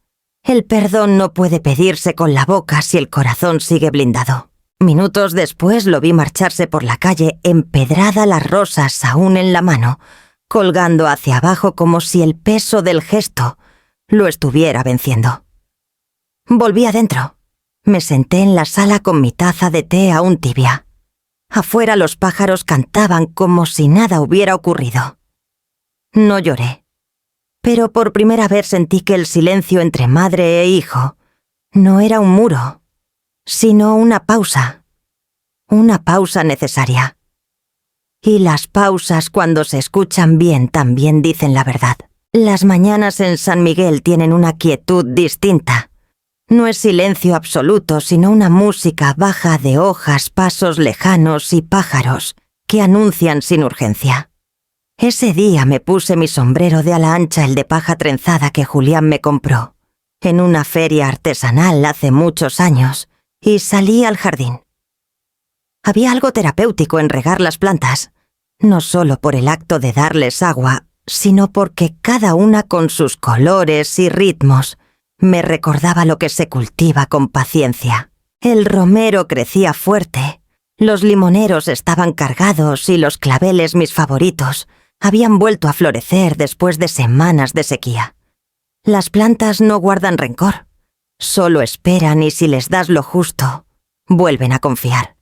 El perdón no puede pedirse con la boca si el corazón sigue blindado. Minutos después lo vi marcharse por la calle, empedrada las rosas aún en la mano, colgando hacia abajo como si el peso del gesto lo estuviera venciendo. Volví adentro. Me senté en la sala con mi taza de té aún tibia. Afuera los pájaros cantaban como si nada hubiera ocurrido. No lloré, pero por primera vez sentí que el silencio entre madre e hijo no era un muro, sino una pausa necesaria. Y las pausas, cuando se escuchan bien, también dicen la verdad. Las mañanas en San Miguel tienen una quietud distinta. No es silencio absoluto, sino una música baja de hojas, pasos lejanos y pájaros que anuncian sin urgencia. Ese día me puse mi sombrero de ala ancha, el de paja trenzada que Julián me compró en una feria artesanal hace muchos años, y salí al jardín. Había algo terapéutico en regar las plantas, no solo por el acto de darles agua, sino porque cada una con sus colores y ritmos me recordaba lo que se cultiva con paciencia. El romero crecía fuerte, los limoneros estaban cargados y los claveles, mis favoritos, habían vuelto a florecer después de semanas de sequía. Las plantas no guardan rencor, solo esperan y si les das lo justo, vuelven a confiar.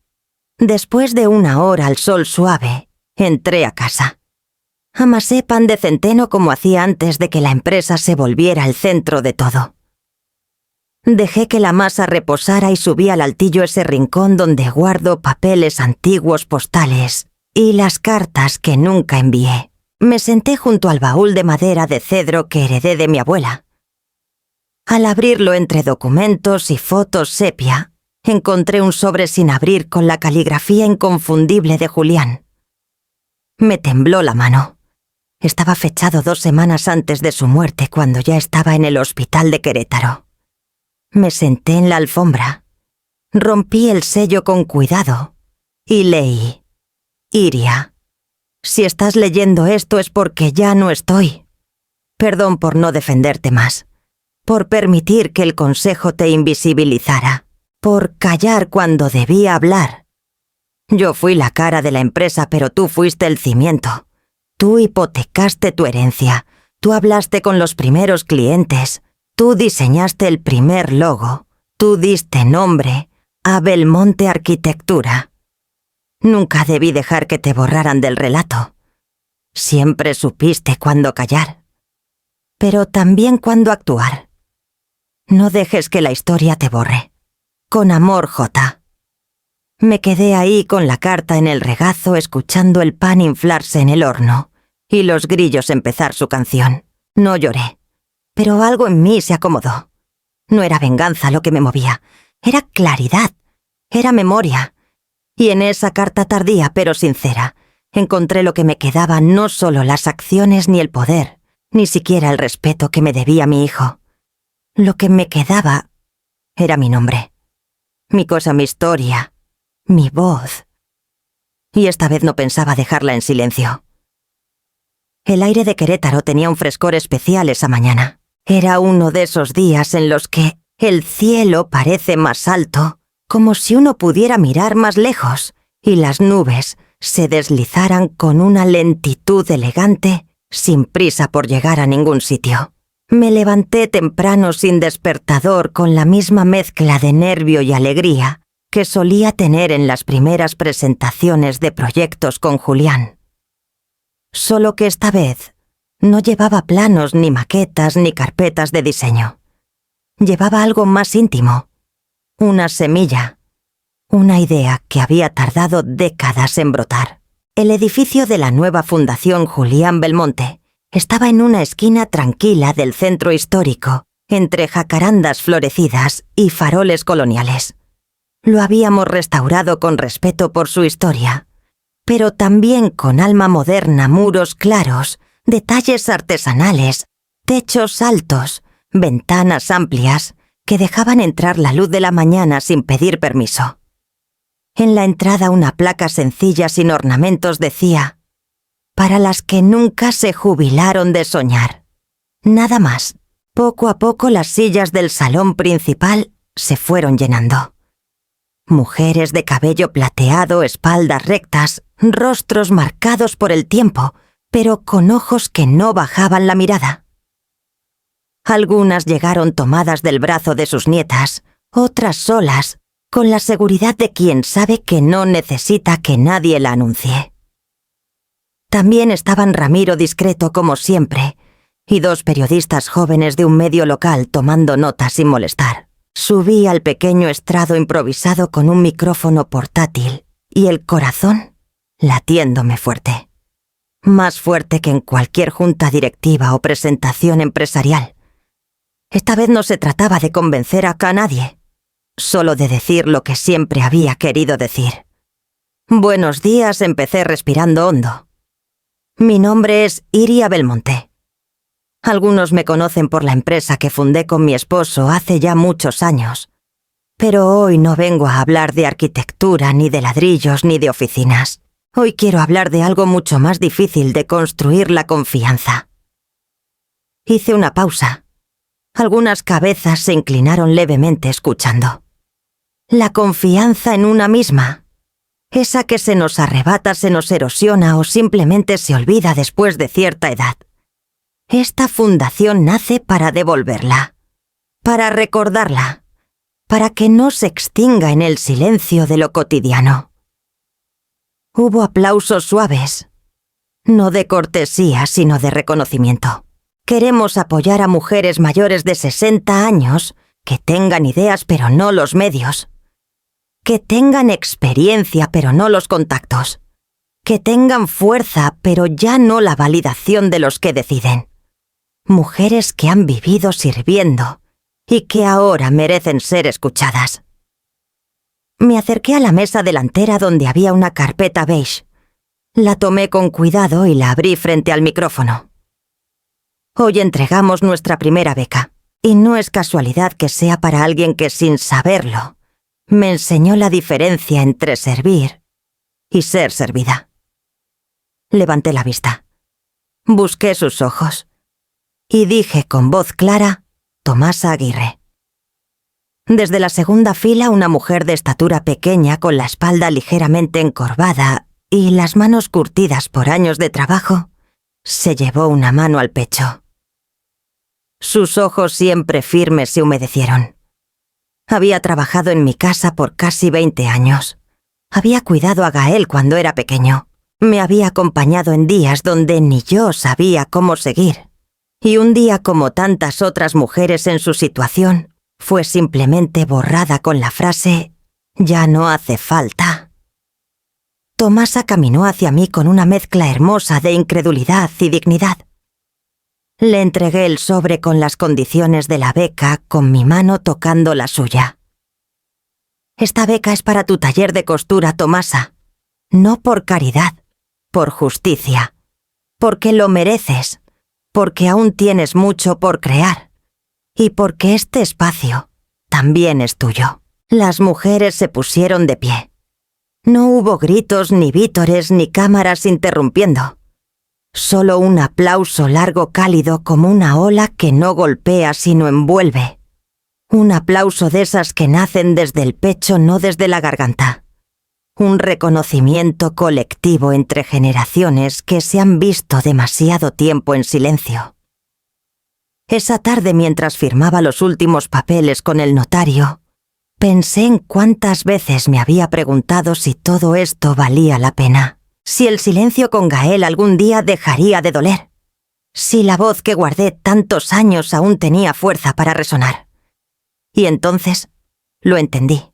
Después de una hora al sol suave, entré a casa. Amasé pan de centeno como hacía antes de que la empresa se volviera el centro de todo. Dejé que la masa reposara y subí al altillo ese rincón donde guardo papeles antiguos, postales y las cartas que nunca envié. Me senté junto al baúl de madera de cedro que heredé de mi abuela. Al abrirlo entre documentos y fotos sepia, encontré un sobre sin abrir con la caligrafía inconfundible de Julián. Me tembló la mano. Estaba fechado 2 semanas antes de su muerte, cuando ya estaba en el hospital de Querétaro. Me senté en la alfombra, rompí el sello con cuidado y leí: Iria, si estás leyendo esto es porque ya no estoy. Perdón por no defenderte más, por permitir que el consejo te invisibilizara, por callar cuando debía hablar. Yo fui la cara de la empresa, pero tú fuiste el cimiento. Tú hipotecaste tu herencia, tú hablaste con los primeros clientes, tú diseñaste el primer logo, tú diste nombre a Belmonte Arquitectura. Nunca debí dejar que te borraran del relato. Siempre supiste cuándo callar, pero también cuándo actuar. No dejes que la historia te borre. Con amor, J. Me quedé ahí con la carta en el regazo, escuchando el pan inflarse en el horno y los grillos empezar su canción. No lloré, pero algo en mí se acomodó. No era venganza lo que me movía, era claridad, era memoria. Y en esa carta tardía pero sincera, encontré lo que me quedaba: no solo las acciones ni el poder, ni siquiera el respeto que me debía mi hijo. Lo que me quedaba era mi nombre, mi cosa, mi historia, mi voz. Y esta vez no pensaba dejarla en silencio. El aire de Querétaro tenía un frescor especial esa mañana. Era uno de esos días en los que el cielo parece más alto, como si uno pudiera mirar más lejos, y las nubes se deslizaran con una lentitud elegante, sin prisa por llegar a ningún sitio. Me levanté temprano sin despertador, con la misma mezcla de nervio y alegría que solía tener en las primeras presentaciones de proyectos con Julián. Solo que esta vez no llevaba planos, ni maquetas, ni carpetas de diseño. Llevaba algo más íntimo, una semilla, una idea que había tardado décadas en brotar. El edificio de la nueva Fundación Julián Belmonte estaba en una esquina tranquila del centro histórico entre jacarandas florecidas y faroles coloniales. Lo habíamos restaurado con respeto por su historia, pero también con alma moderna, muros claros, detalles artesanales, techos altos, ventanas amplias que dejaban entrar la luz de la mañana sin pedir permiso. En la entrada una placa sencilla sin ornamentos decía: «Para las que nunca se jubilaron de soñar». Nada más. Poco a poco las sillas del salón principal se fueron llenando. Mujeres de cabello plateado, espaldas rectas, rostros marcados por el tiempo, pero con ojos que no bajaban la mirada. Algunas llegaron tomadas del brazo de sus nietas, otras solas, con la seguridad de quien sabe que no necesita que nadie la anuncie. También estaban Ramiro discreto como siempre, y 2 periodistas jóvenes de un medio local tomando notas sin molestar. Subí al pequeño estrado improvisado con un micrófono portátil y el corazón latiéndome fuerte. Más fuerte que en cualquier junta directiva o presentación empresarial. Esta vez no se trataba de convencer a nadie, solo de decir lo que siempre había querido decir. «Buenos días», empecé respirando hondo. «Mi nombre es Iria Belmonte. Algunos me conocen por la empresa que fundé con mi esposo hace ya muchos años. Pero hoy no vengo a hablar de arquitectura, ni de ladrillos, ni de oficinas. Hoy quiero hablar de algo mucho más difícil de construir: la confianza». Hice una pausa. Algunas cabezas se inclinaron levemente escuchando. La confianza en una misma. Esa que se nos arrebata, se nos erosiona o simplemente se olvida después de cierta edad. Esta fundación nace para devolverla, para recordarla, para que no se extinga en el silencio de lo cotidiano. Hubo aplausos suaves, no de cortesía, sino de reconocimiento. Queremos apoyar a mujeres mayores de 60 años que tengan ideas pero no los medios, que tengan experiencia pero no los contactos, que tengan fuerza pero ya no la validación de los que deciden. Mujeres que han vivido sirviendo y que ahora merecen ser escuchadas. Me acerqué a la mesa delantera donde había una carpeta beige. La tomé con cuidado y la abrí frente al micrófono. Hoy entregamos nuestra primera beca, y no es casualidad que sea para alguien que, sin saberlo, me enseñó la diferencia entre servir y ser servida. Levanté la vista. Busqué sus ojos. Y dije con voz clara: «Tomasa Aguirre». Desde la segunda fila, una mujer de estatura pequeña con la espalda ligeramente encorvada y las manos curtidas por años de trabajo, se llevó una mano al pecho. Sus ojos siempre firmes se humedecieron. Había trabajado en mi casa por casi 20 años. Había cuidado a Gael cuando era pequeño. Me había acompañado en días donde ni yo sabía cómo seguir. Y un día, como tantas otras mujeres en su situación, fue simplemente borrada con la frase: «Ya no hace falta». Tomasa caminó hacia mí con una mezcla hermosa de incredulidad y dignidad. Le entregué el sobre con las condiciones de la beca, con mi mano tocando la suya. «Esta beca es para tu taller de costura, Tomasa. No por caridad, por justicia. Porque lo mereces. Porque aún tienes mucho por crear, y porque este espacio también es tuyo». Las mujeres se pusieron de pie. No hubo gritos, ni vítores, ni cámaras interrumpiendo. Solo un aplauso largo, cálido, como una ola que no golpea sino envuelve. Un aplauso de esas que nacen desde el pecho, no desde la garganta. Un reconocimiento colectivo entre generaciones que se han visto demasiado tiempo en silencio. Esa tarde, mientras firmaba los últimos papeles con el notario, pensé en cuántas veces me había preguntado si todo esto valía la pena, si el silencio con Gael algún día dejaría de doler, si la voz que guardé tantos años aún tenía fuerza para resonar. Y entonces lo entendí.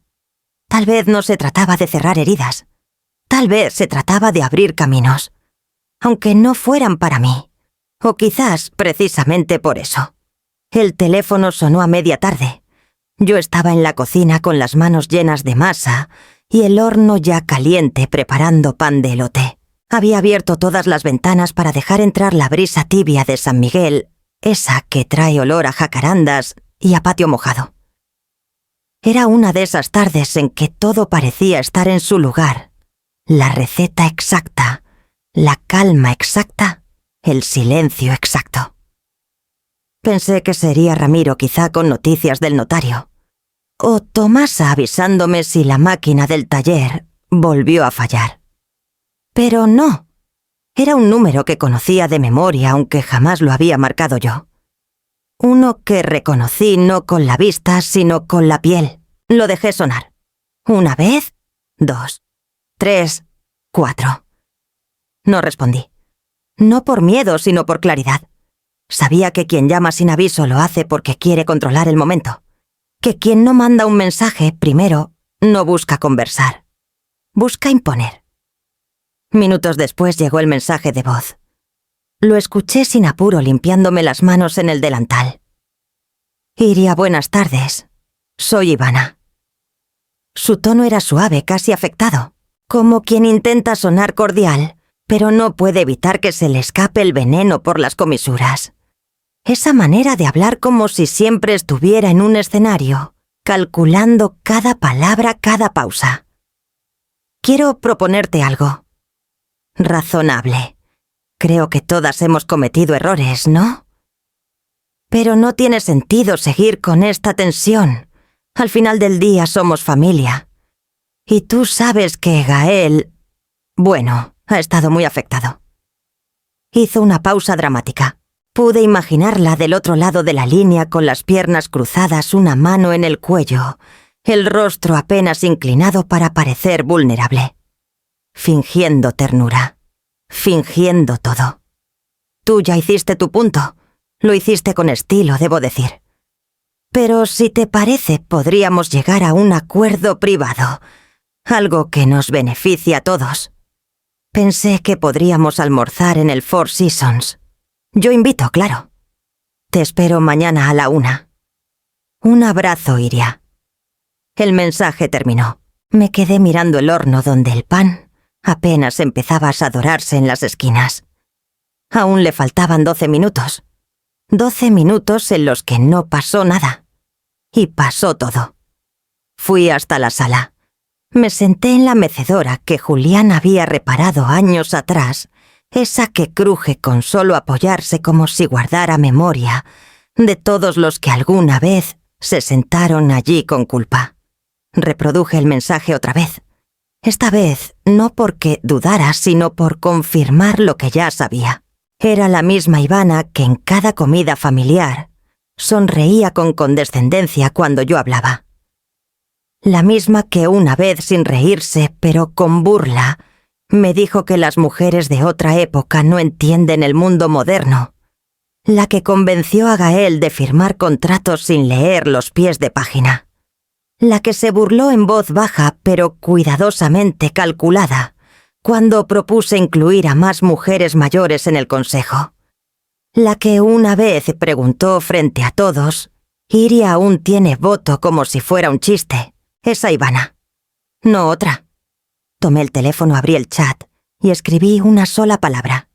Tal vez no se trataba de cerrar heridas. Tal vez se trataba de abrir caminos, aunque no fueran para mí, o quizás precisamente por eso. El teléfono sonó a media tarde. Yo estaba en la cocina con las manos llenas de masa y el horno ya caliente preparando pan de elote. Había abierto todas las ventanas para dejar entrar la brisa tibia de San Miguel, esa que trae olor a jacarandas y a patio mojado. Era una de esas tardes en que todo parecía estar en su lugar. La receta exacta, la calma exacta, el silencio exacto. Pensé que sería Ramiro quizá con noticias del notario. O Tomasa avisándome si la máquina del taller volvió a fallar. Pero no. Era un número que conocía de memoria, aunque jamás lo había marcado yo. Uno que reconocí no con la vista, sino con la piel. Lo dejé sonar. 1 vez, 2, 3, 4. No respondí. No por miedo, sino por claridad. Sabía que quien llama sin aviso lo hace porque quiere controlar el momento. Que quien no manda un mensaje, primero, no busca conversar. Busca imponer. Minutos después llegó el mensaje de voz. Lo escuché sin apuro limpiándome las manos en el delantal. Iria, buenas tardes. Soy Ivana. Su tono era suave, casi afectado, como quien intenta sonar cordial, pero no puede evitar que se le escape el veneno por las comisuras. Esa manera de hablar como si siempre estuviera en un escenario, calculando cada palabra, cada pausa. Quiero proponerte algo. Razonable. Creo que todas hemos cometido errores, ¿no? Pero no tiene sentido seguir con esta tensión. Al final del día somos familia. Y tú sabes que Gael... Bueno, ha estado muy afectado. Hizo una pausa dramática. Pude imaginarla del otro lado de la línea con las piernas cruzadas, una mano en el cuello, el rostro apenas inclinado para parecer vulnerable. Fingiendo ternura. Fingiendo todo. Tú ya hiciste tu punto. Lo hiciste con estilo, debo decir. Pero si te parece, podríamos llegar a un acuerdo privado. Algo que nos beneficie a todos. Pensé que podríamos almorzar en el Four Seasons. Yo invito, claro. Te espero mañana a la 1. Un abrazo, Iria. El mensaje terminó. Me quedé mirando el horno donde el pan apenas empezaba a dorarse en las esquinas. Aún le faltaban 12 minutos. 12 minutos en los que no pasó nada. Y pasó todo. Fui hasta la sala. Me senté en la mecedora que Julián había reparado años atrás, esa que cruje con solo apoyarse como si guardara memoria de todos los que alguna vez se sentaron allí con culpa. Reproduje el mensaje otra vez. Esta vez no porque dudara, sino por confirmar lo que ya sabía. Era la misma Ivana que en cada comida familiar sonreía con condescendencia cuando yo hablaba. La misma que una vez sin reírse, pero con burla, me dijo que las mujeres de otra época no entienden el mundo moderno. La que convenció a Gael de firmar contratos sin leer los pies de página. La que se burló en voz baja, pero cuidadosamente calculada, cuando propuse incluir a más mujeres mayores en el consejo. La que una vez preguntó frente a todos, ¿Iria aún tiene voto como si fuera un chiste? Esa Ivana. No otra. Tomé el teléfono, abrí el chat y escribí una sola palabra.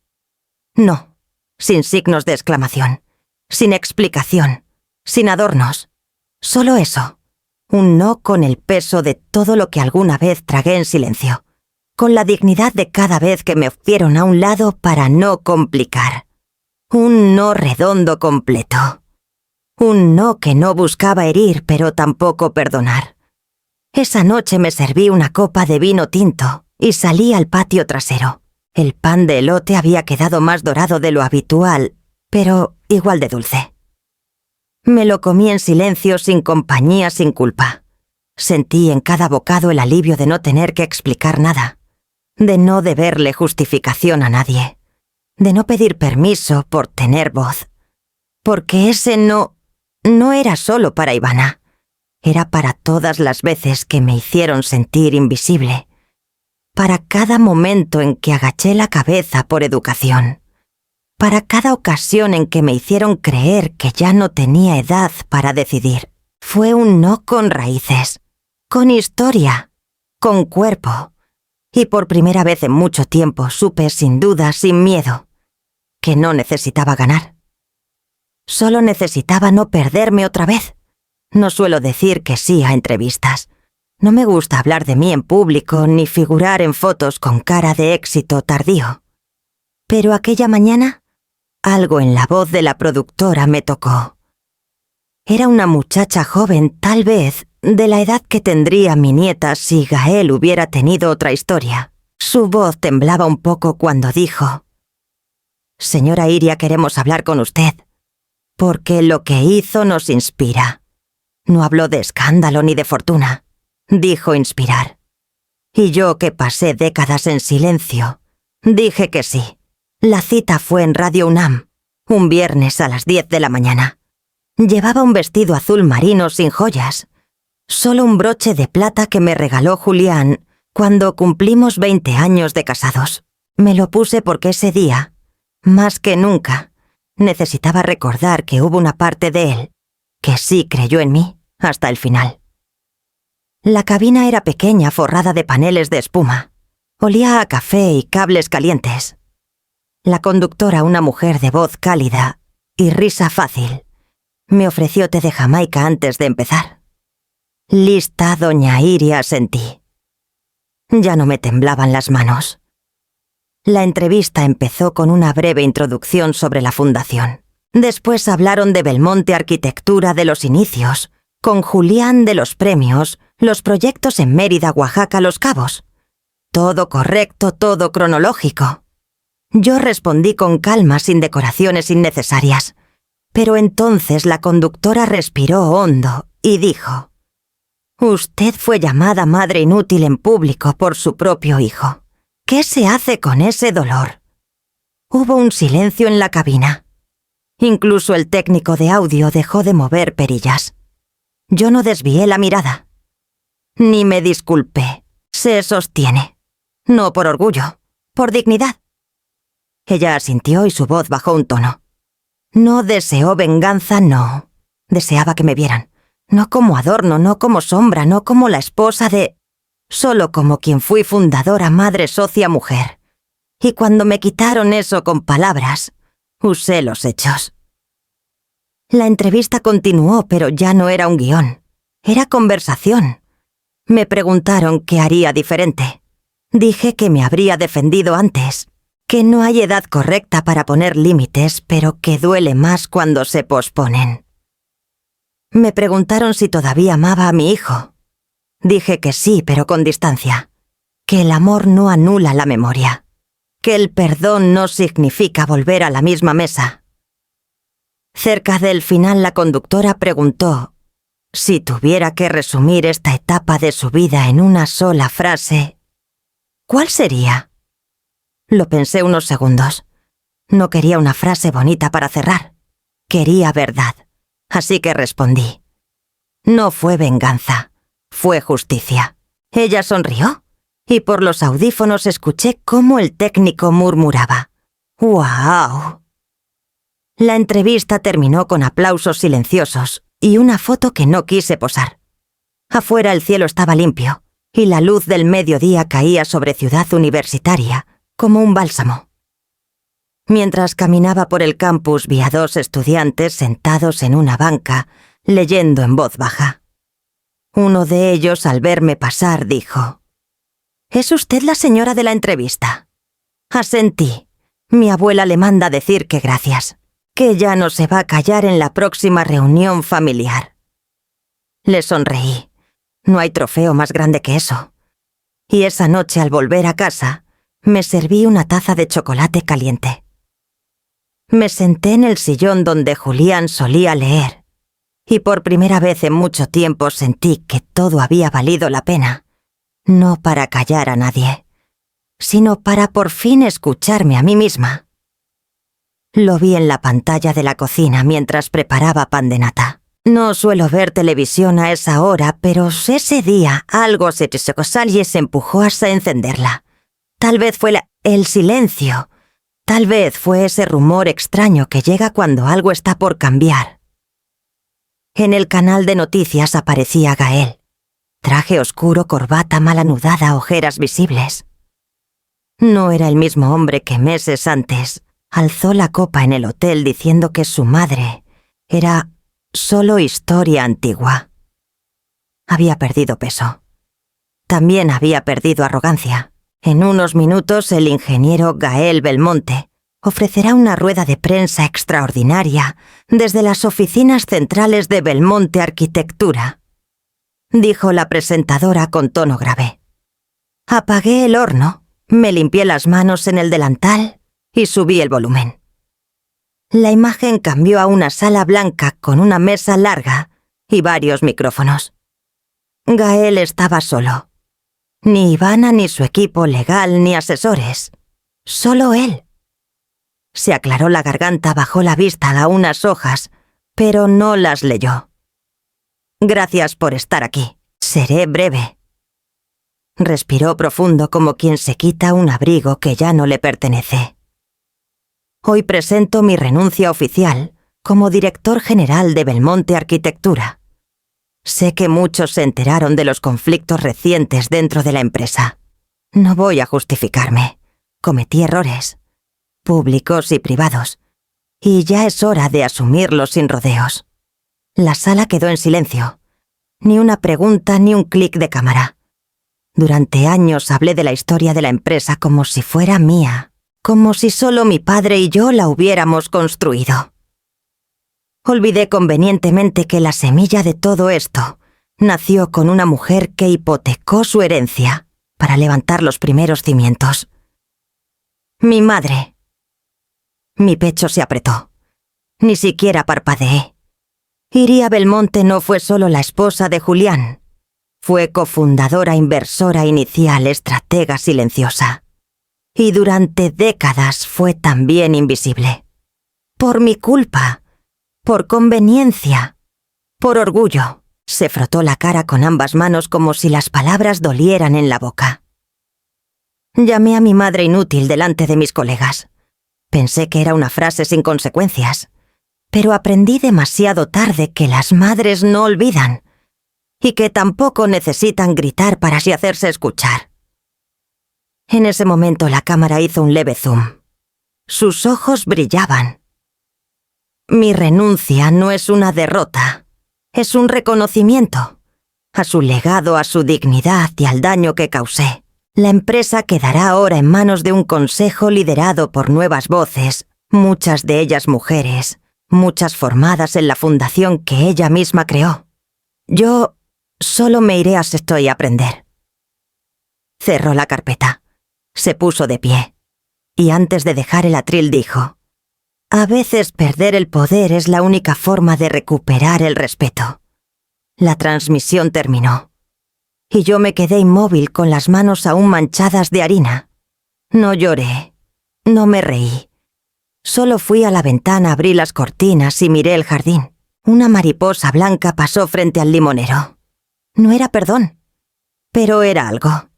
No, sin signos de exclamación, sin explicación, sin adornos. Solo eso. Un no con el peso de todo lo que alguna vez tragué en silencio, con la dignidad de cada vez que me fueron a un lado para no complicar. Un no redondo completo. Un no que no buscaba herir, pero tampoco perdonar. Esa noche me serví una copa de vino tinto y salí al patio trasero. El pan de elote había quedado más dorado de lo habitual, pero igual de dulce. Me lo comí en silencio, sin compañía, sin culpa. Sentí en cada bocado el alivio de no tener que explicar nada, de no deberle justificación a nadie, de no pedir permiso por tener voz. Porque ese no era solo para Ivana. Era para todas las veces que me hicieron sentir invisible. Para cada momento en que agaché la cabeza por educación. para cada ocasión en que me hicieron creer que ya no tenía edad para decidir. Fue un no con raíces, con historia, con cuerpo. Y por primera vez en mucho tiempo supe sin duda, sin miedo, que no necesitaba ganar. Solo necesitaba no perderme otra vez. No suelo decir que sí a entrevistas. No me gusta hablar de mí en público ni figurar en fotos con cara de éxito tardío. Pero aquella mañana, algo en la voz de la productora me tocó. Era una muchacha joven, tal vez, de la edad que tendría mi nieta si Gael hubiera tenido otra historia. Su voz temblaba un poco cuando dijo: «Señora Iria, queremos hablar con usted, porque lo que hizo nos inspira». No habló de escándalo ni de fortuna. Dijo inspirar. Y yo, que pasé décadas en silencio, dije que sí. La cita fue en Radio UNAM, un viernes a las 10 de la mañana. Llevaba un vestido azul marino sin joyas, solo un broche de plata que me regaló Julián cuando cumplimos 20 años de casados. Me lo puse porque ese día, más que nunca, necesitaba recordar que hubo una parte de él que sí creyó en mí hasta el final. La cabina era pequeña, forrada de paneles de espuma. Olía a café y cables calientes. La conductora, una mujer de voz cálida y risa fácil, me ofreció té de Jamaica antes de empezar. Lista, doña Iria, sentí. Ya no me temblaban las manos. La entrevista empezó con una breve introducción sobre la fundación. Después hablaron de Belmonte Arquitectura, de los inicios, con Julián, de los premios, los proyectos en Mérida, Oaxaca, Los Cabos. Todo correcto, todo cronológico. Yo respondí con calma, sin decoraciones innecesarias. Pero entonces la conductora respiró hondo y dijo: «Usted fue llamada madre inútil en público por su propio hijo. ¿Qué se hace con ese dolor?». Hubo un silencio en la cabina. Incluso el técnico de audio dejó de mover perillas. Yo no desvié la mirada. Ni me disculpé. Se sostiene. No por orgullo, por dignidad. Ella asintió y su voz bajó un tono. No deseó venganza, no. Deseaba que me vieran. No como adorno, no como sombra, no como la esposa de... Solo como quien fui fundadora, madre, socia, mujer. Y cuando me quitaron eso con palabras, usé los hechos. La entrevista continuó, pero ya no era un guión. Era conversación. Me preguntaron qué haría diferente. Dije que me habría defendido antes, que no hay edad correcta para poner límites, pero que duele más cuando se posponen. Me preguntaron si todavía amaba a mi hijo. Dije que sí, pero con distancia. Que el amor no anula la memoria. Que el perdón no significa volver a la misma mesa. Cerca del final, la conductora preguntó: si tuviera que resumir esta etapa de su vida en una sola frase, ¿cuál sería? Lo pensé unos segundos. No quería una frase bonita para cerrar. Quería verdad. Así que respondí: no fue venganza, fue justicia. Ella sonrió, y por los audífonos escuché cómo el técnico murmuraba: «¡Guau!». La entrevista terminó con aplausos silenciosos y una foto que no quise posar. Afuera el cielo estaba limpio, y la luz del mediodía caía sobre Ciudad Universitaria como un bálsamo. Mientras caminaba por el campus vi a 2 estudiantes sentados en una banca, leyendo en voz baja. Uno de ellos, al verme pasar, dijo: «¿Es usted la señora de la entrevista?». Asentí. Mi abuela le manda decir que gracias, que ya no se va a callar en la próxima reunión familiar. Le sonreí. No hay trofeo más grande que eso. Y esa noche, al volver a casa, me serví una taza de chocolate caliente. Me senté en el sillón donde Julián solía leer, y por primera vez en mucho tiempo sentí que todo había valido la pena, no para callar a nadie, sino para por fin escucharme a mí misma. Lo vi en la pantalla de la cocina mientras preparaba pan de nata. No suelo ver televisión a esa hora, pero ese día algo se empujó hasta encenderla. Tal vez fue el silencio. Tal vez fue ese rumor extraño que llega cuando algo está por cambiar. En el canal de noticias aparecía Gael. Traje oscuro, corbata mal anudada, ojeras visibles. No era el mismo hombre que meses antes alzó la copa en el hotel diciendo que su madre era solo historia antigua. Había perdido peso. También había perdido arrogancia. En unos minutos el ingeniero Gael Belmonte ofrecerá una rueda de prensa extraordinaria desde las oficinas centrales de Belmonte Arquitectura, dijo la presentadora con tono grave. Apagué el horno, me limpié las manos en el delantal y subí el volumen. La imagen cambió a una sala blanca con una mesa larga y varios micrófonos. Gael estaba solo. Ni Ivana ni su equipo legal ni asesores. Solo él. Se aclaró la garganta, bajó la vista a unas hojas, pero no las leyó. Gracias por estar aquí. Seré breve. Respiró profundo como quien se quita un abrigo que ya no le pertenece. Hoy presento mi renuncia oficial como director general de Belmonte Arquitectura. Sé que muchos se enteraron de los conflictos recientes dentro de la empresa. No voy a justificarme. Cometí errores, públicos y privados, y ya es hora de asumirlos sin rodeos. La sala quedó en silencio. Ni una pregunta ni un clic de cámara. Durante años hablé de la historia de la empresa como si fuera mía, como si solo mi padre y yo la hubiéramos construido. Olvidé convenientemente que la semilla de todo esto nació con una mujer que hipotecó su herencia para levantar los primeros cimientos. Mi madre. Mi pecho se apretó. Ni siquiera parpadeé. Iría Belmonte no fue solo la esposa de Julián. Fue cofundadora, inversora inicial, estratega silenciosa. Y durante décadas fue también invisible. Por mi culpa. Por conveniencia. Por orgullo. Se frotó la cara con ambas manos como si las palabras dolieran en la boca. Llamé a mi madre inútil delante de mis colegas. Pensé que era una frase sin consecuencias, pero aprendí demasiado tarde que las madres no olvidan y que tampoco necesitan gritar para así hacerse escuchar. En ese momento la cámara hizo un leve zoom. Sus ojos brillaban. Mi renuncia no es una derrota, es un reconocimiento a su legado, a su dignidad y al daño que causé. La empresa quedará ahora en manos de un consejo liderado por nuevas voces, muchas de ellas mujeres, muchas formadas en la fundación que ella misma creó. Yo solo me iré a Sestoy a aprender. Cerró la carpeta, se puso de pie, y antes de dejar el atril dijo: a veces perder el poder es la única forma de recuperar el respeto. La transmisión terminó, y yo me quedé inmóvil con las manos aún manchadas de harina. No lloré, no me reí. Solo fui a la ventana, abrí las cortinas y miré el jardín. Una mariposa blanca pasó frente al limonero. No era perdón, pero era algo.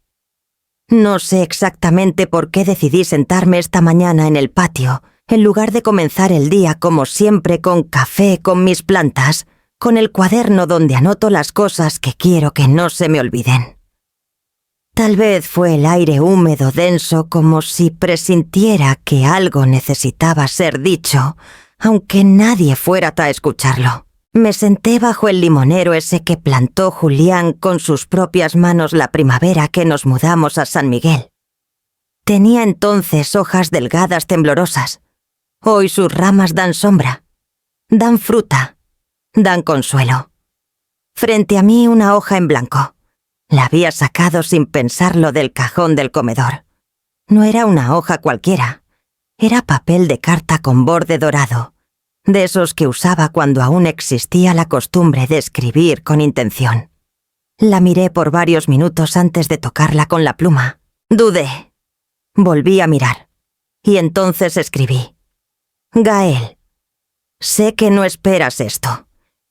No sé exactamente por qué decidí sentarme esta mañana en el patio, en lugar de comenzar el día como siempre con café, con mis plantas, con el cuaderno donde anoto las cosas que quiero que no se me olviden. Tal vez fue el aire húmedo, denso, como si presintiera que algo necesitaba ser dicho, aunque nadie fuera a escucharlo. Me senté bajo el limonero ese que plantó Julián con sus propias manos la primavera que nos mudamos a San Miguel. Tenía entonces hojas delgadas temblorosas. Hoy sus ramas dan sombra, dan fruta, dan consuelo. Frente a mí una hoja en blanco. La había sacado sin pensarlo del cajón del comedor. No era una hoja cualquiera. Era papel de carta con borde dorado, de esos que usaba cuando aún existía la costumbre de escribir con intención. La miré por varios minutos antes de tocarla con la pluma. Dudé. Volví a mirar. Y entonces escribí: Gael, sé que no esperas esto,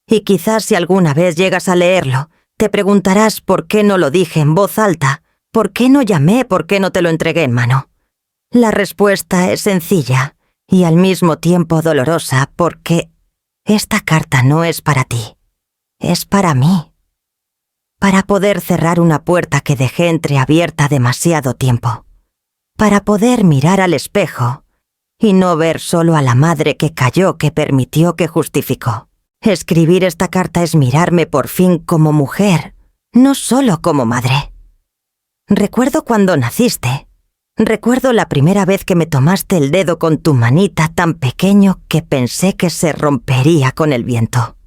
y quizás si alguna vez llegas a leerlo, te preguntarás por qué no lo dije en voz alta, por qué no llamé, por qué no te lo entregué en mano. La respuesta es sencilla y al mismo tiempo dolorosa porque esta carta no es para ti, es para mí. Para poder cerrar una puerta que dejé entreabierta demasiado tiempo. Para poder mirar al espejo y no ver solo a la madre que cayó, que permitió, que justificó. Escribir esta carta es mirarme por fin como mujer, no solo como madre. Recuerdo cuando naciste. Recuerdo la primera vez que me tomaste el dedo con tu manita tan pequeño que pensé que se rompería con el viento.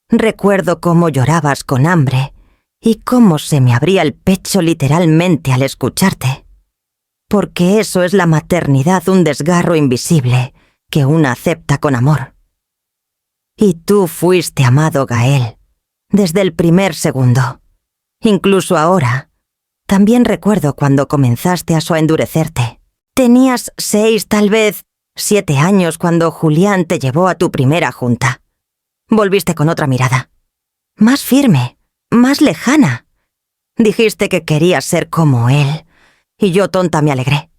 Recuerdo cómo llorabas con hambre y cómo se me abría el pecho literalmente al escucharte. Porque eso es la maternidad, un desgarro invisible que una acepta con amor. Y tú fuiste amado, Gael, desde el primer segundo. Incluso ahora, también recuerdo cuando comenzaste a endurecerte. Tenías 6, tal vez 7 años cuando Julián te llevó a tu primera junta. Volviste con otra mirada. Más firme, más lejana. Dijiste que querías ser como él. Y yo, tonta, me alegré.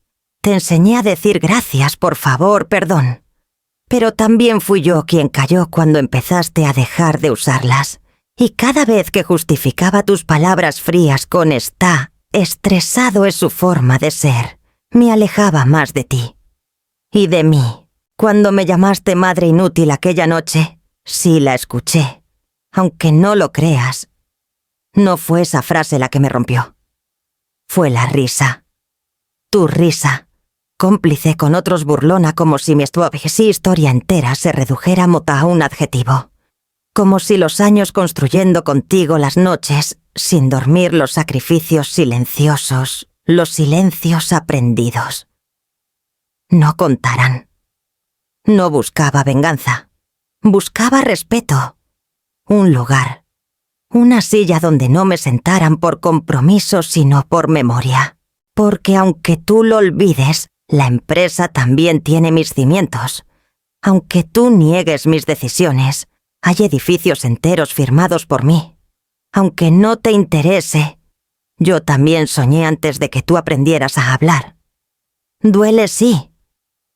Te enseñé a decir gracias, por favor, perdón. Pero también fui yo quien cayó cuando empezaste a dejar de usarlas. Y cada vez que justificaba tus palabras frías con está, estresado es su forma de ser, me alejaba más de ti. Y de mí. Cuando me llamaste madre inútil aquella noche, sí la escuché. Aunque no lo creas, no fue esa frase la que me rompió. Fue la risa. Tu risa, cómplice con otros burlona como si mi historia entera se redujera a un adjetivo. Como si los años construyendo contigo las noches, sin dormir los sacrificios silenciosos, los silencios aprendidos. No contaran. No buscaba venganza. Buscaba respeto. Un lugar. Una silla donde no me sentaran por compromiso sino por memoria. Porque aunque tú lo olvides, la empresa también tiene mis cimientos. Aunque tú niegues mis decisiones, hay edificios enteros firmados por mí. Aunque no te interese, yo también soñé antes de que tú aprendieras a hablar. Duele sí,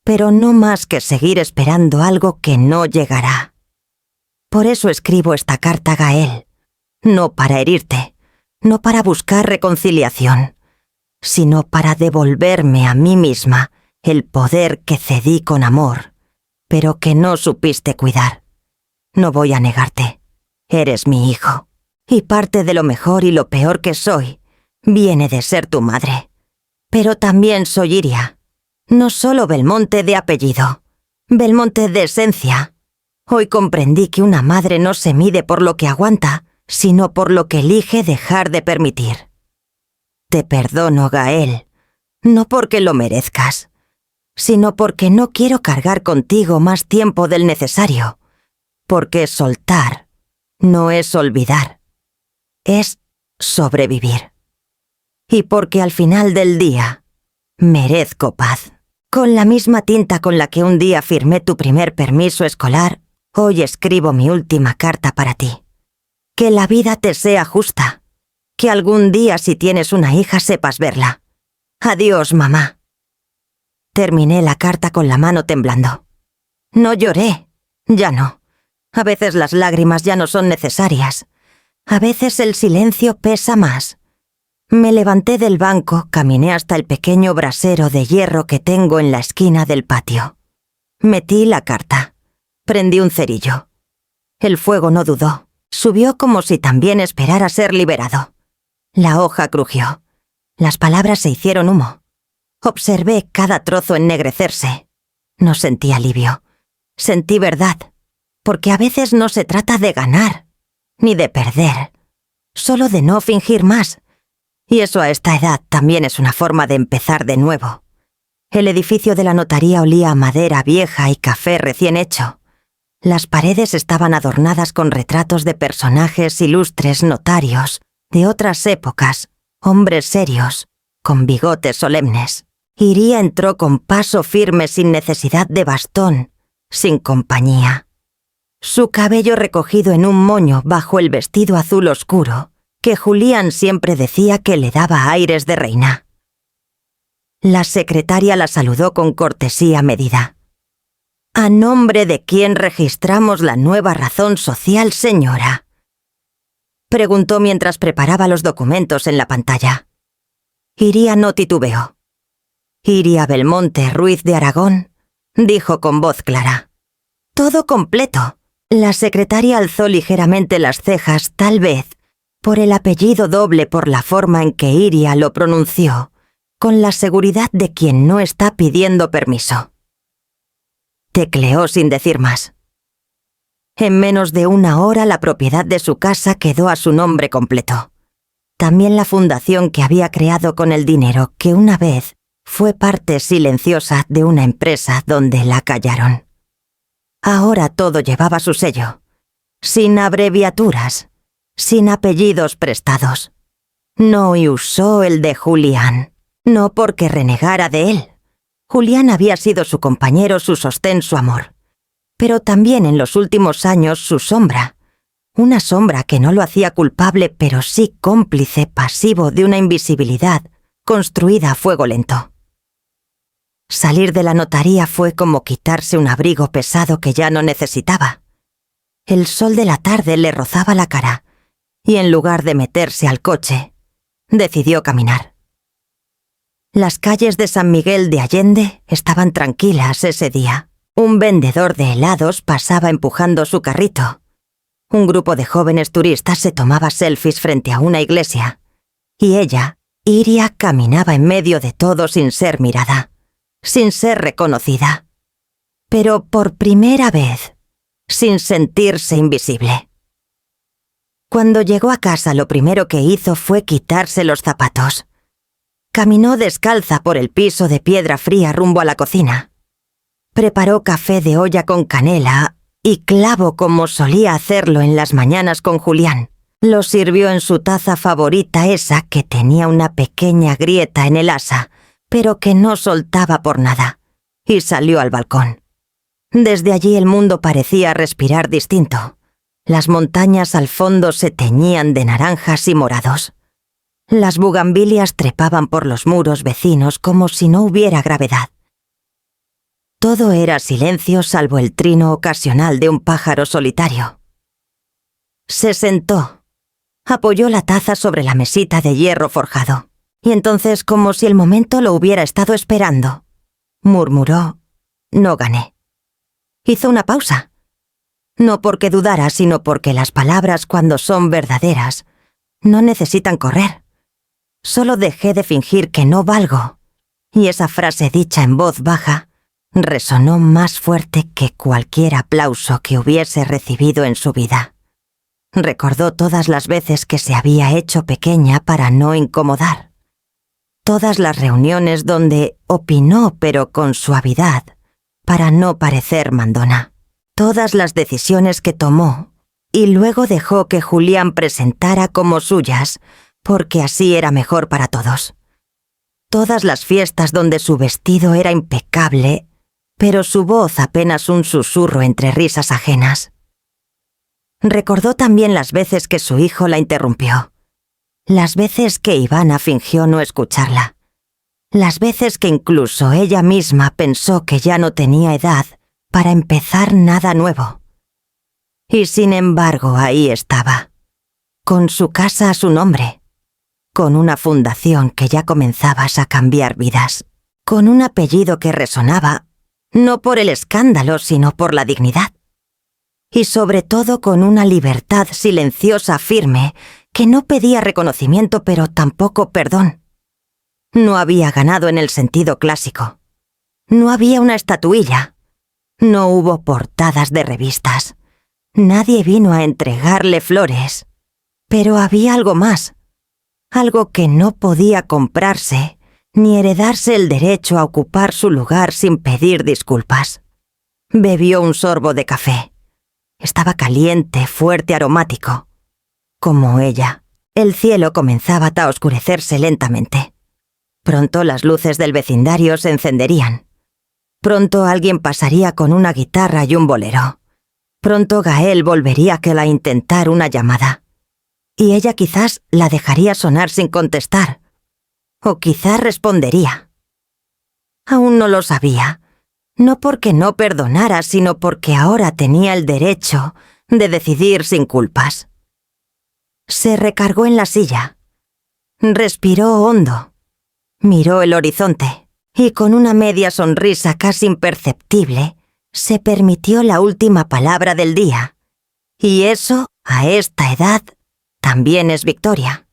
pero no más que seguir esperando algo que no llegará. Por eso escribo esta carta, Gael. No para herirte, no para buscar reconciliación, sino para devolverme a mí misma el poder que cedí con amor, pero que no supiste cuidar. No voy a negarte, eres mi hijo, y parte de lo mejor y lo peor que soy viene de ser tu madre. Pero también soy Iria, no solo Belmonte de apellido, Belmonte de esencia. Hoy comprendí que una madre no se mide por lo que aguanta, sino por lo que elige dejar de permitir. Te perdono, Gael, no porque lo merezcas, sino porque no quiero cargar contigo más tiempo del necesario, porque soltar no es olvidar, es sobrevivir. Y porque al final del día merezco paz. Con la misma tinta con la que un día firmé tu primer permiso escolar, hoy escribo mi última carta para ti. Que la vida te sea justa. Que algún día, si tienes una hija, sepas verla. Adiós, mamá. Terminé la carta con la mano temblando. No lloré, ya no. A veces las lágrimas ya no son necesarias. A veces el silencio pesa más. Me levanté del banco, caminé hasta el pequeño brasero de hierro que tengo en la esquina del patio. Metí la carta. Prendí un cerillo. El fuego no dudó. Subió como si también esperara ser liberado. La hoja crujió. Las palabras se hicieron humo. Observé cada trozo ennegrecerse. No sentí alivio. Sentí verdad. Porque a veces no se trata de ganar, ni de perder. Solo de no fingir más. Y eso a esta edad también es una forma de empezar de nuevo. El edificio de la notaría olía a madera vieja y café recién hecho. Las paredes estaban adornadas con retratos de personajes ilustres notarios, de otras épocas, hombres serios, con bigotes solemnes. Iria entró con paso firme sin necesidad de bastón, sin compañía. Su cabello recogido en un moño bajo el vestido azul oscuro, que Julián siempre decía que le daba aires de reina. La secretaria la saludó con cortesía medida. «¿A nombre de quién registramos la nueva razón social, señora?», preguntó mientras preparaba los documentos en la pantalla. Iria no titubeó. «Iria Belmonte Ruiz de Aragón», dijo con voz clara. «Todo completo». La secretaria alzó ligeramente las cejas, tal vez por el apellido doble, por la forma en que Iria lo pronunció, con la seguridad de quien no está pidiendo permiso. Tecleó sin decir más. En menos de una hora la propiedad de su casa quedó a su nombre completo. También la fundación que había creado con el dinero que una vez fue parte silenciosa de una empresa donde la callaron. Ahora todo llevaba su sello, sin abreviaturas, sin apellidos prestados. No usó el de Julián, no porque renegara de él. Julián había sido su compañero, su sostén, su amor. Pero también en los últimos años su sombra. Una sombra que no lo hacía culpable, pero sí cómplice pasivo de una invisibilidad construida a fuego lento. Salir de la notaría fue como quitarse un abrigo pesado que ya no necesitaba. El sol de la tarde le rozaba la cara, y en lugar de meterse al coche, decidió caminar. Las calles de San Miguel de Allende estaban tranquilas ese día. Un vendedor de helados pasaba empujando su carrito. Un grupo de jóvenes turistas se tomaba selfies frente a una iglesia. Y ella, Iria, caminaba en medio de todo sin ser mirada, sin ser reconocida. Pero por primera vez, sin sentirse invisible. Cuando llegó a casa, lo primero que hizo fue quitarse los zapatos. Caminó descalza por el piso de piedra fría rumbo a la cocina. Preparó café de olla con canela y clavo como solía hacerlo en las mañanas con Julián. Lo sirvió en su taza favorita, esa que tenía una pequeña grieta en el asa, pero que no soltaba por nada, y salió al balcón. Desde allí el mundo parecía respirar distinto. Las montañas al fondo se teñían de naranjas y morados. Las bugambilias trepaban por los muros vecinos como si no hubiera gravedad. Todo era silencio salvo el trino ocasional de un pájaro solitario. Se sentó, apoyó la taza sobre la mesita de hierro forjado, y entonces, como si el momento lo hubiera estado esperando, murmuró: «No gané». Hizo una pausa. No porque dudara, sino porque las palabras, cuando son verdaderas, no necesitan correr. Solo dejé de fingir que no valgo, y esa frase dicha en voz baja resonó más fuerte que cualquier aplauso que hubiese recibido en su vida. Recordó todas las veces que se había hecho pequeña para no incomodar. Todas las reuniones donde opinó, pero con suavidad, para no parecer mandona. Todas las decisiones que tomó y luego dejó que Julián presentara como suyas, porque así era mejor para todos. Todas las fiestas donde su vestido era impecable, pero su voz apenas un susurro entre risas ajenas. Recordó también las veces que su hijo la interrumpió, las veces que Ivana fingió no escucharla, las veces que incluso ella misma pensó que ya no tenía edad para empezar nada nuevo. Y sin embargo ahí estaba, con su casa a su nombre, con una fundación que ya comenzaba a cambiar vidas, con un apellido que resonaba, no por el escándalo, sino por la dignidad. Y sobre todo con una libertad silenciosa firme que no pedía reconocimiento pero tampoco perdón. No había ganado en el sentido clásico. No había una estatuilla. No hubo portadas de revistas. Nadie vino a entregarle flores. Pero había algo más. Algo que no podía comprarse, ni heredarse el derecho a ocupar su lugar sin pedir disculpas. Bebió un sorbo de café. Estaba caliente, fuerte, aromático. Como ella, el cielo comenzaba a oscurecerse lentamente. Pronto las luces del vecindario se encenderían. Pronto alguien pasaría con una guitarra y un bolero. Pronto Gael volvería a intentar una llamada. Y ella quizás la dejaría sonar sin contestar. O quizás respondería. Aún no lo sabía. No porque no perdonara, sino porque ahora tenía el derecho de decidir sin culpas. Se recargó en la silla. Respiró hondo. Miró el horizonte y con una media sonrisa casi imperceptible, se permitió la última palabra del día. Y eso, a esta edad, también es victoria.